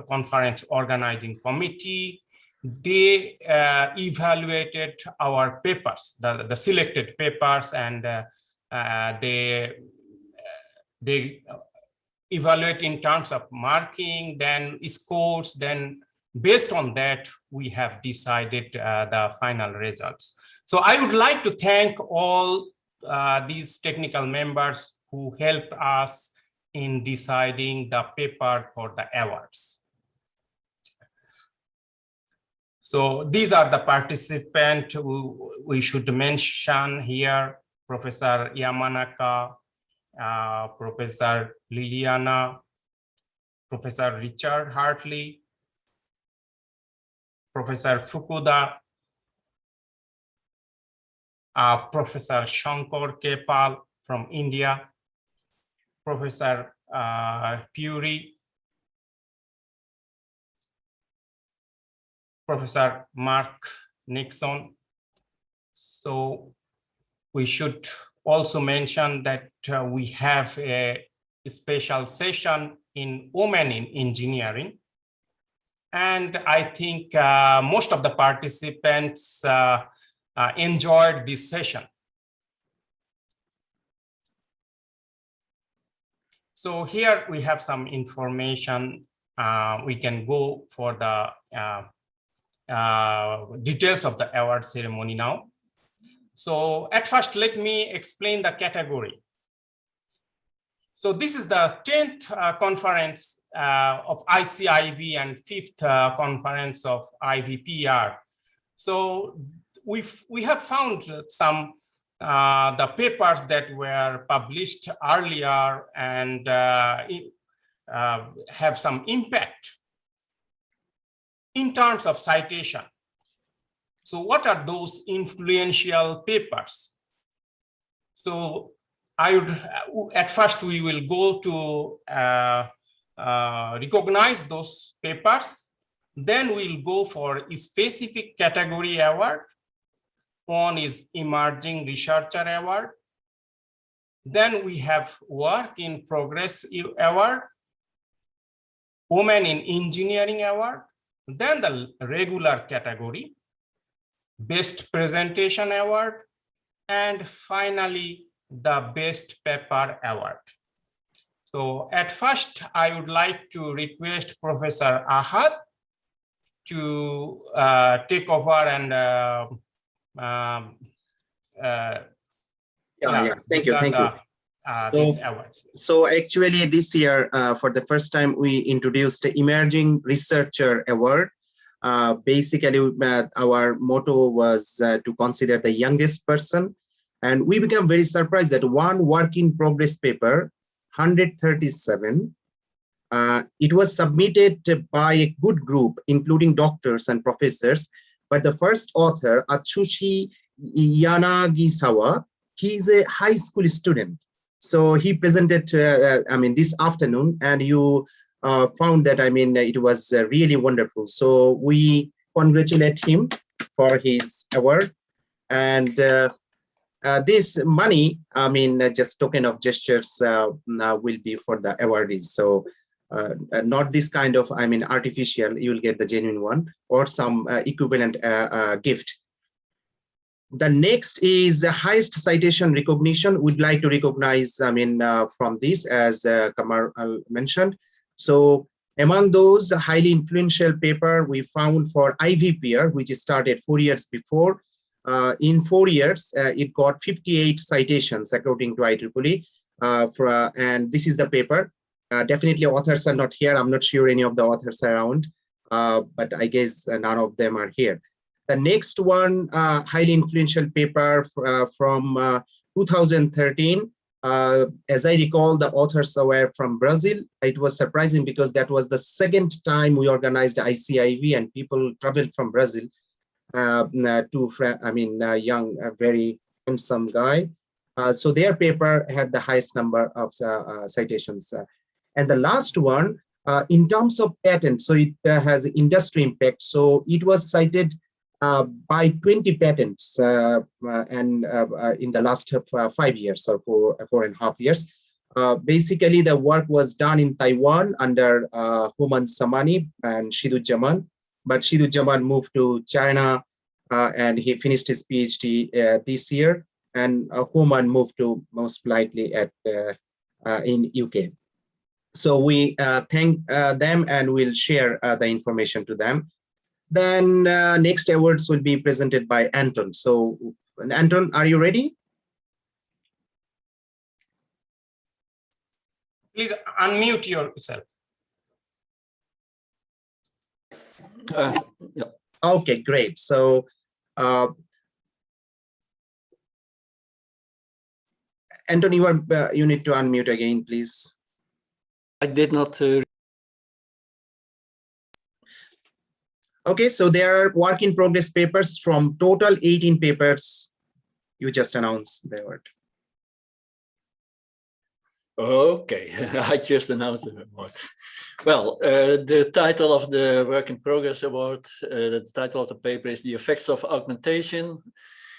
conference organizing committee. They evaluated our papers, the selected papers, and they evaluate in terms of marking, then scores, then based on that, we have decided the final results. So I would like to thank all these technical members who helped us in deciding the paper for the awards. So these are the participants who we should mention here: Professor Yamanaka, Professor Liliana, Professor Richard Hartley, Professor Fukuda, Professor Shankar Kepal from India, Professor Puri, Professor Mark Nixon. So we should also mention that we have a special session in Women in Engineering. And I think most of the participants enjoyed this session. So here we have some information. We can go for the details of the award ceremony now. So at first, let me explain the category. So this is the 10th conference of ICIEV and 5th conference of IVPR. So we have found some the papers that were published earlier and have some impact in terms of citation. So what are those influential papers? So I would, at first we will go to recognize those papers. Then we'll go for a specific category award. One is Emerging Researcher Award. Then we have Work in Progress Award, Women in Engineering Award, then the regular category, Best Presentation Award, and finally the Best Paper Award. So at first, I would like to request Professor Ahad to take over and thank you. So actually this year, for the first time, we introduced the Emerging Researcher Award. Basically, our motto was to consider the youngest person. And we became very surprised that one work in progress paper, 137, it was submitted by a good group, including doctors and professors. But the first author, Atsushi Yanagisawa, he's a high school student. So he presented, this afternoon, and you found that, it was really wonderful. So we congratulate him for his award. And this money, just token of gestures will be for the awardees. So not this kind of, artificial, you will get the genuine one or some equivalent gift. The next is the highest citation recognition. We'd like to recognize, from this, as Kamal mentioned. So among those highly influential paper we found for IVPR, which started 4 years before. In 4 years, it got 58 citations according to IEEE. And this is the paper. Definitely authors are not here. I'm not sure any of the authors are around, but I guess none of them are here. The next one, highly influential paper from 2013, As I recall, the authors were from Brazil. It was surprising because that was the second time we organized ICIEV and people traveled from Brazil to, young, very handsome guy. So their paper had the highest number of citations. And the last one, in terms of patents, so it has industry impact. So it was cited by 20 patents in the last 5 years or 4.5 years. Basically, the work was done in Taiwan under Human Samani and Shidu Jaman, but Shidu Jaman moved to China and he finished his PhD this year, and Human moved to most likely in UK. So we thank them and we'll share the information to them. Then next awards will be presented by Anton. So Anton, are you ready? Please unmute yourself. Yeah. Okay, great. So Anton, you need to unmute again, please. I did not. Okay, so there are work in progress papers from total 18 papers. You just announced the award. Okay, I just announced the award. Well, the title of the Work in Progress Award, the title of the paper is The Effects of Augmentation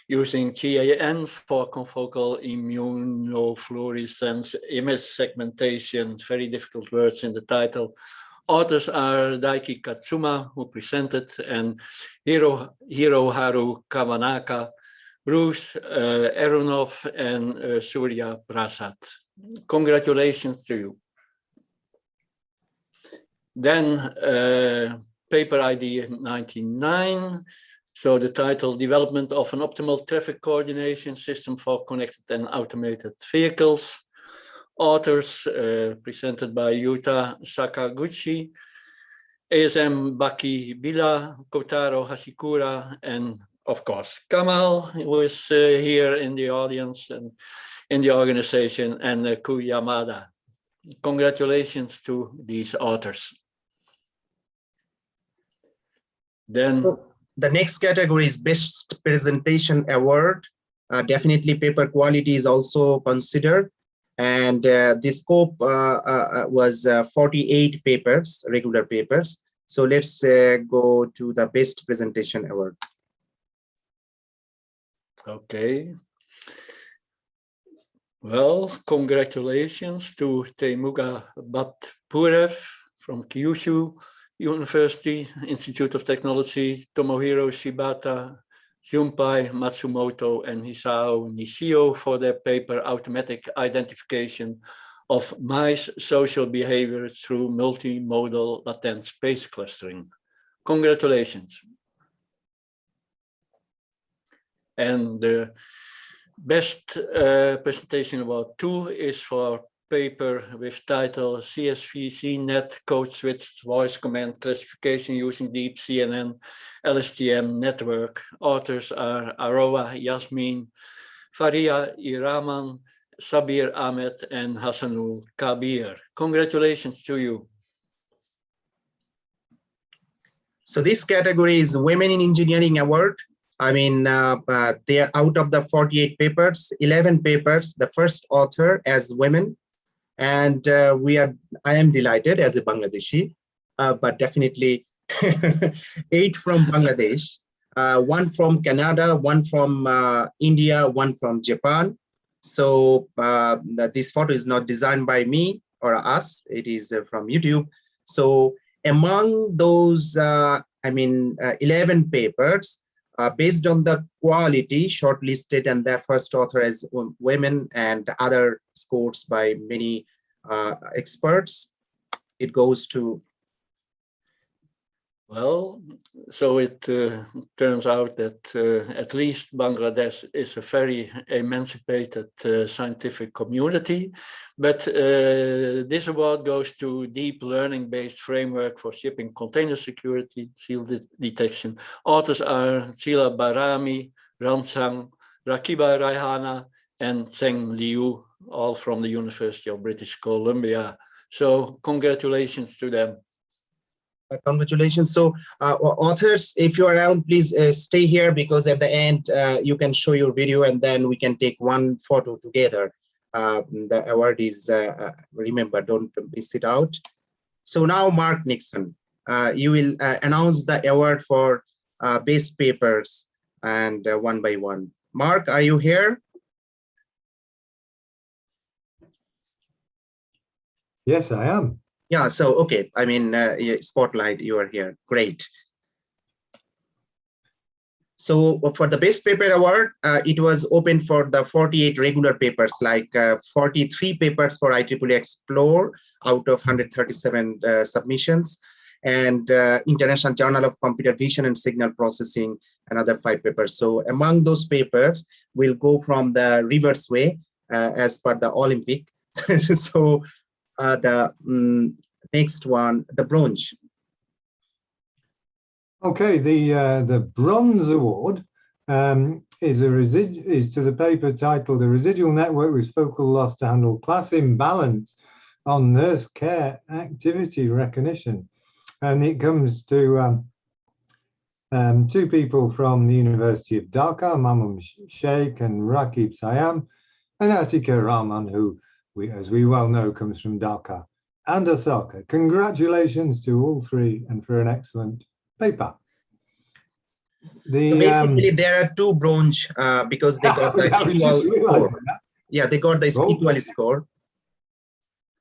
using GAN for Confocal Immunofluorescence Image Segmentation. Very difficult words in the title. Authors are Daiki Katsuma, who presented, and Hiroharu Kawanaka, Bruce Aronov, and Surya Prasad. Congratulations to you. Then paper ID 99. So the title, Development of an Optimal Traffic Coordination System for Connected and Automated Vehicles. Authors presented by Yuta Sakaguchi, ASM Baki Bila, Kotaro Hashikura, and of course Kamal, who is here in the audience and in the organization, and Ku Yamada. Congratulations to these authors. Then so the next category is Best Presentation Award. Definitely paper quality is also considered. And the scope was 48 papers, regular papers. So let's go to the Best Presentation Award. Okay. Well, congratulations to Temuga Batpurev from Kyushu University, Institute of Technology, Tomohiro Shibata, Junpei Matsumoto, and Hisao Nishio for their paper Automatic Identification of Mice Social Behavior through Multimodal Latent Space Clustering. Congratulations. And the Best Presentation Award 2 is for paper with title CSV-CNet Code Switched Voice Command Classification using Deep CNN LSTM Network. Authors are Aroa Yasmin, Faria Iraman, Sabir Ahmed, and Hassanul Kabir. Congratulations to you. So this category is Women in Engineering Award. I mean, they are out of the 48 papers, 11 papers, the first author as women. And I am delighted as a Bangladeshi, but definitely 8 from Bangladesh, 1 from Canada, 1 from India, 1 from Japan. So this photo is not designed by me or us, it is from YouTube. So among those, 11 papers, based on the quality shortlisted and their first author as women and other scores by many experts, it goes to. Well, so it turns out that at least Bangladesh is a very emancipated scientific community, but this award goes to Deep Learning-Based Framework for Shipping Container Security, Seal Detection. Authors are Sheila Barami, Ransang, Rakiba Raihana, and Zheng Liu all from the University of British Columbia. So congratulations to them. Congratulations. So authors, if you're around, please stay here, because at the end you can show your video and then we can take one photo together. The award is, remember, don't miss it out. So now Mark Nixon, you will announce the award for best papers and one by one. Mark, are you here? Yes, I am. Yeah, so, okay. I mean, Spotlight, you are here. Great. So for the best paper award, it was open for the 48 regular papers, like 43 papers for IEEE Explore out of 137 submissions, and International Journal of Computer Vision and Signal Processing, another 5 papers. So among those papers, we'll go from the reverse way as per the Olympic. So the next one, the bronze. Okay, the Bronze Award is to the paper titled "A Residual Network with Focal Loss to Handle Class Imbalance on Nurse Care Activity Recognition," and it comes to 2 people from the University of Dhaka, Mamum Sheikh and Rakib Sayam, and Atika Rahman, who, as we well know, comes from Dhaka and Osaka. Congratulations to all 3 and for an excellent paper. So basically, there are 2 bronze because they got the equal score. Yeah, they got the equal score.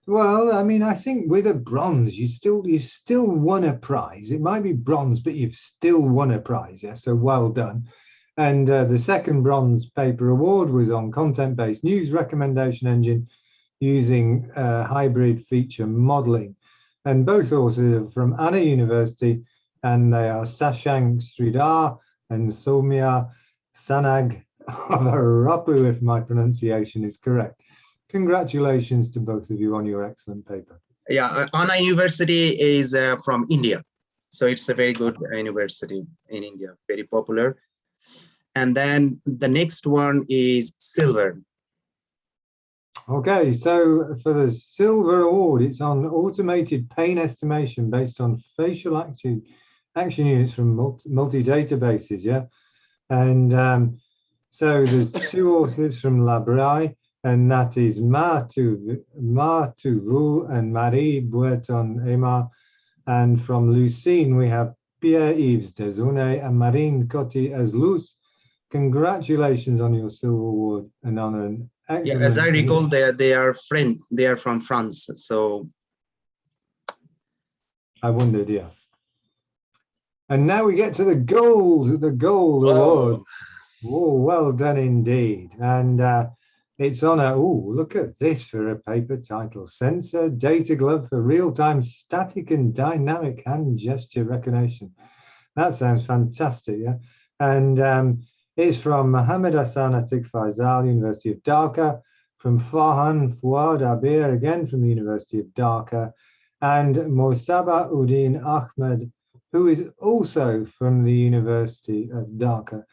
Well, I mean, I think with a bronze, you still won a prize. It might be bronze, but you've still won a prize. Yeah, so well done. And the second bronze paper award was on content-based news recommendation engine using hybrid feature modeling. And both authors are from Anna University, and they are Sashank Sridhar and Soumya Sanagarapu, if my pronunciation is correct. Congratulations to both of you on your excellent paper. Yeah, Anna University is from India. So it's a very good university in India, very popular. And then the next one is silver. Okay, so for the Silver Award, it's on automated pain estimation based on facial action units from multi-databases, yeah? And so there's 2 authors from Labrai, and that is Martu Vu and Marie Bueton-Emma. And from Lucene, we have Pierre-Yves Desaunay and Marine Coty-Azlous. Congratulations on your Silver Award and on an excellent... Yeah, as I recall, they are French. They are from France. So I wondered, yeah. And now we get to the gold award. Oh, well done indeed. And it's on a, look at this for a paper title, Sensor Data Glove for Real-Time Static and Dynamic Hand Gesture Recognition. That sounds fantastic, yeah. And it's from Mohammed Hassan Atik Faisal, University of Dhaka, from Farhan Fuad Abir, again from the University of Dhaka, and Mosaba Uddin Ahmed, who is also from the University of Dhaka.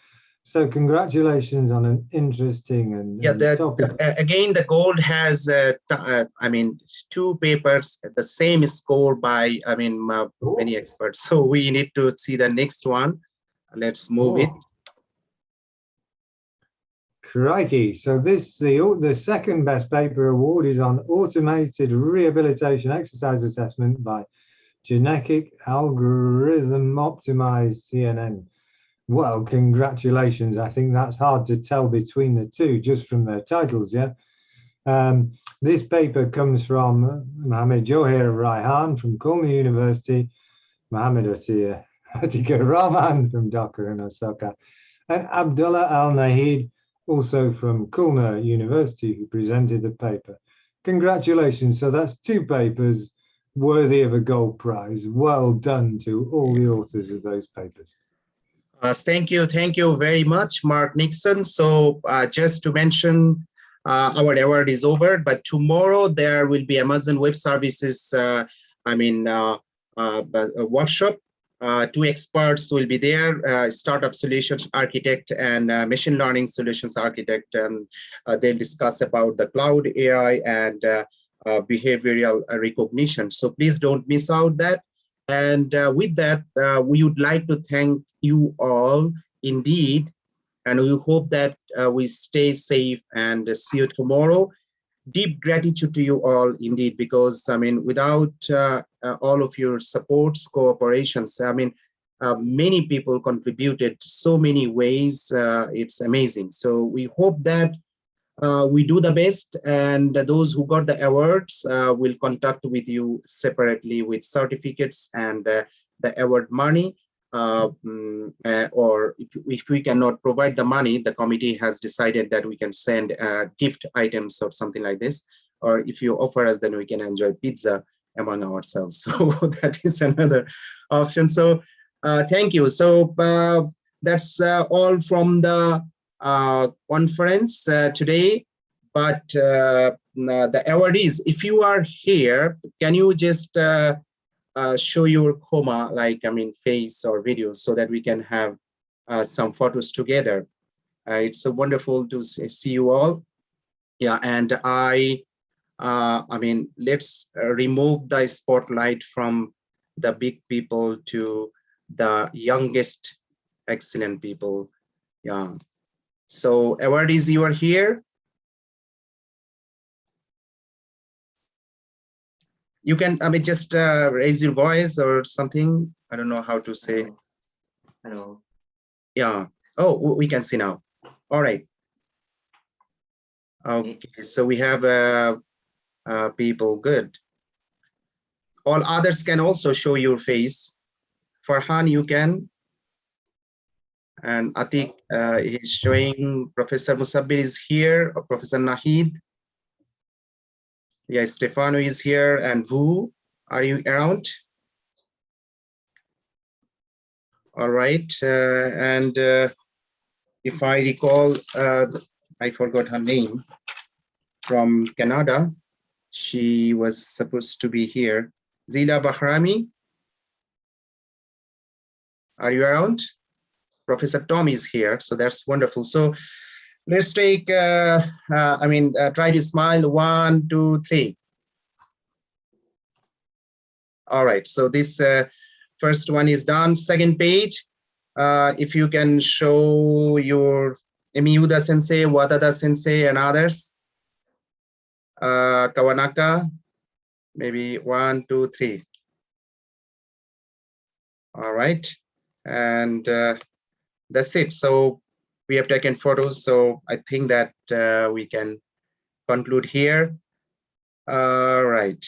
So congratulations on an interesting and topic. Again, the gold has, 2 papers, the same score by, many experts. So we need to see the next one. Let's move it. Crikey. So the second best paper award is on automated rehabilitation exercise assessment by genetic algorithm optimized CNN. Well, congratulations. I think that's hard to tell between the 2 just from their titles, yeah? This paper comes from Mohammed Johir Raihan from Kulna University, Mohammed Atika Rahman from Dhaka and Osaka, and Abdullah Al-Nahid, also from Kulna University, who presented the paper. Congratulations. So that's 2 papers worthy of a gold prize. Well done to all the authors of those papers. Thank you very much, Mark Nixon. So just to mention, our award is over, but tomorrow there will be Amazon Web Services, a workshop Two experts will be there, startup solutions architect and machine learning solutions architect, and they'll discuss about the cloud AI and behavioral recognition. So please don't miss out that. And with that, we would like to thank you all indeed, and we hope that we stay safe and see you tomorrow. Deep gratitude to you all indeed, because I mean, without all of your supports, cooperations, I mean, many people contributed so many ways. It's amazing. So we hope that we do the best, and those who got the awards will contact with you separately with certificates and the award money. Or if we cannot provide the money, the committee has decided that we can send gift items or something like this. Or if you offer us, then we can enjoy pizza among ourselves. So that is another option. So thank you. So that's all from the conference today. But the awardees, if you are here, can you just show your coma, like, I mean, face or videos, so that we can have some photos together. It's wonderful to see you all. Yeah, and I mean, let's remove the spotlight from the big people to the youngest excellent people. Yeah. So awardees, you are here. You can, I mean, just raise your voice or something. I don't know how to say. Hello. Yeah. Oh, we can see now. All right. Okay. So we have people. Good. All others can also show your face. Farhan, you can. And Atik is showing. Professor Musabbir is here. Or Professor Nahid. Yeah, Stefano is here. And Vu, are you around? All right. And if I recall, I forgot her name, from Canada. She was supposed to be here. Zila Bahrami, are you around? Professor Tom is here, so that's wonderful. So let's take, try to smile. 1, 2, 3. All right, so this first one is done. Second page, if you can show your Emiyuda Sensei, Wadada Sensei, and others. Kawanaka, maybe 1, 2, 3. All right, and that's it. So we have taken photos, so I think that we can conclude here. All right.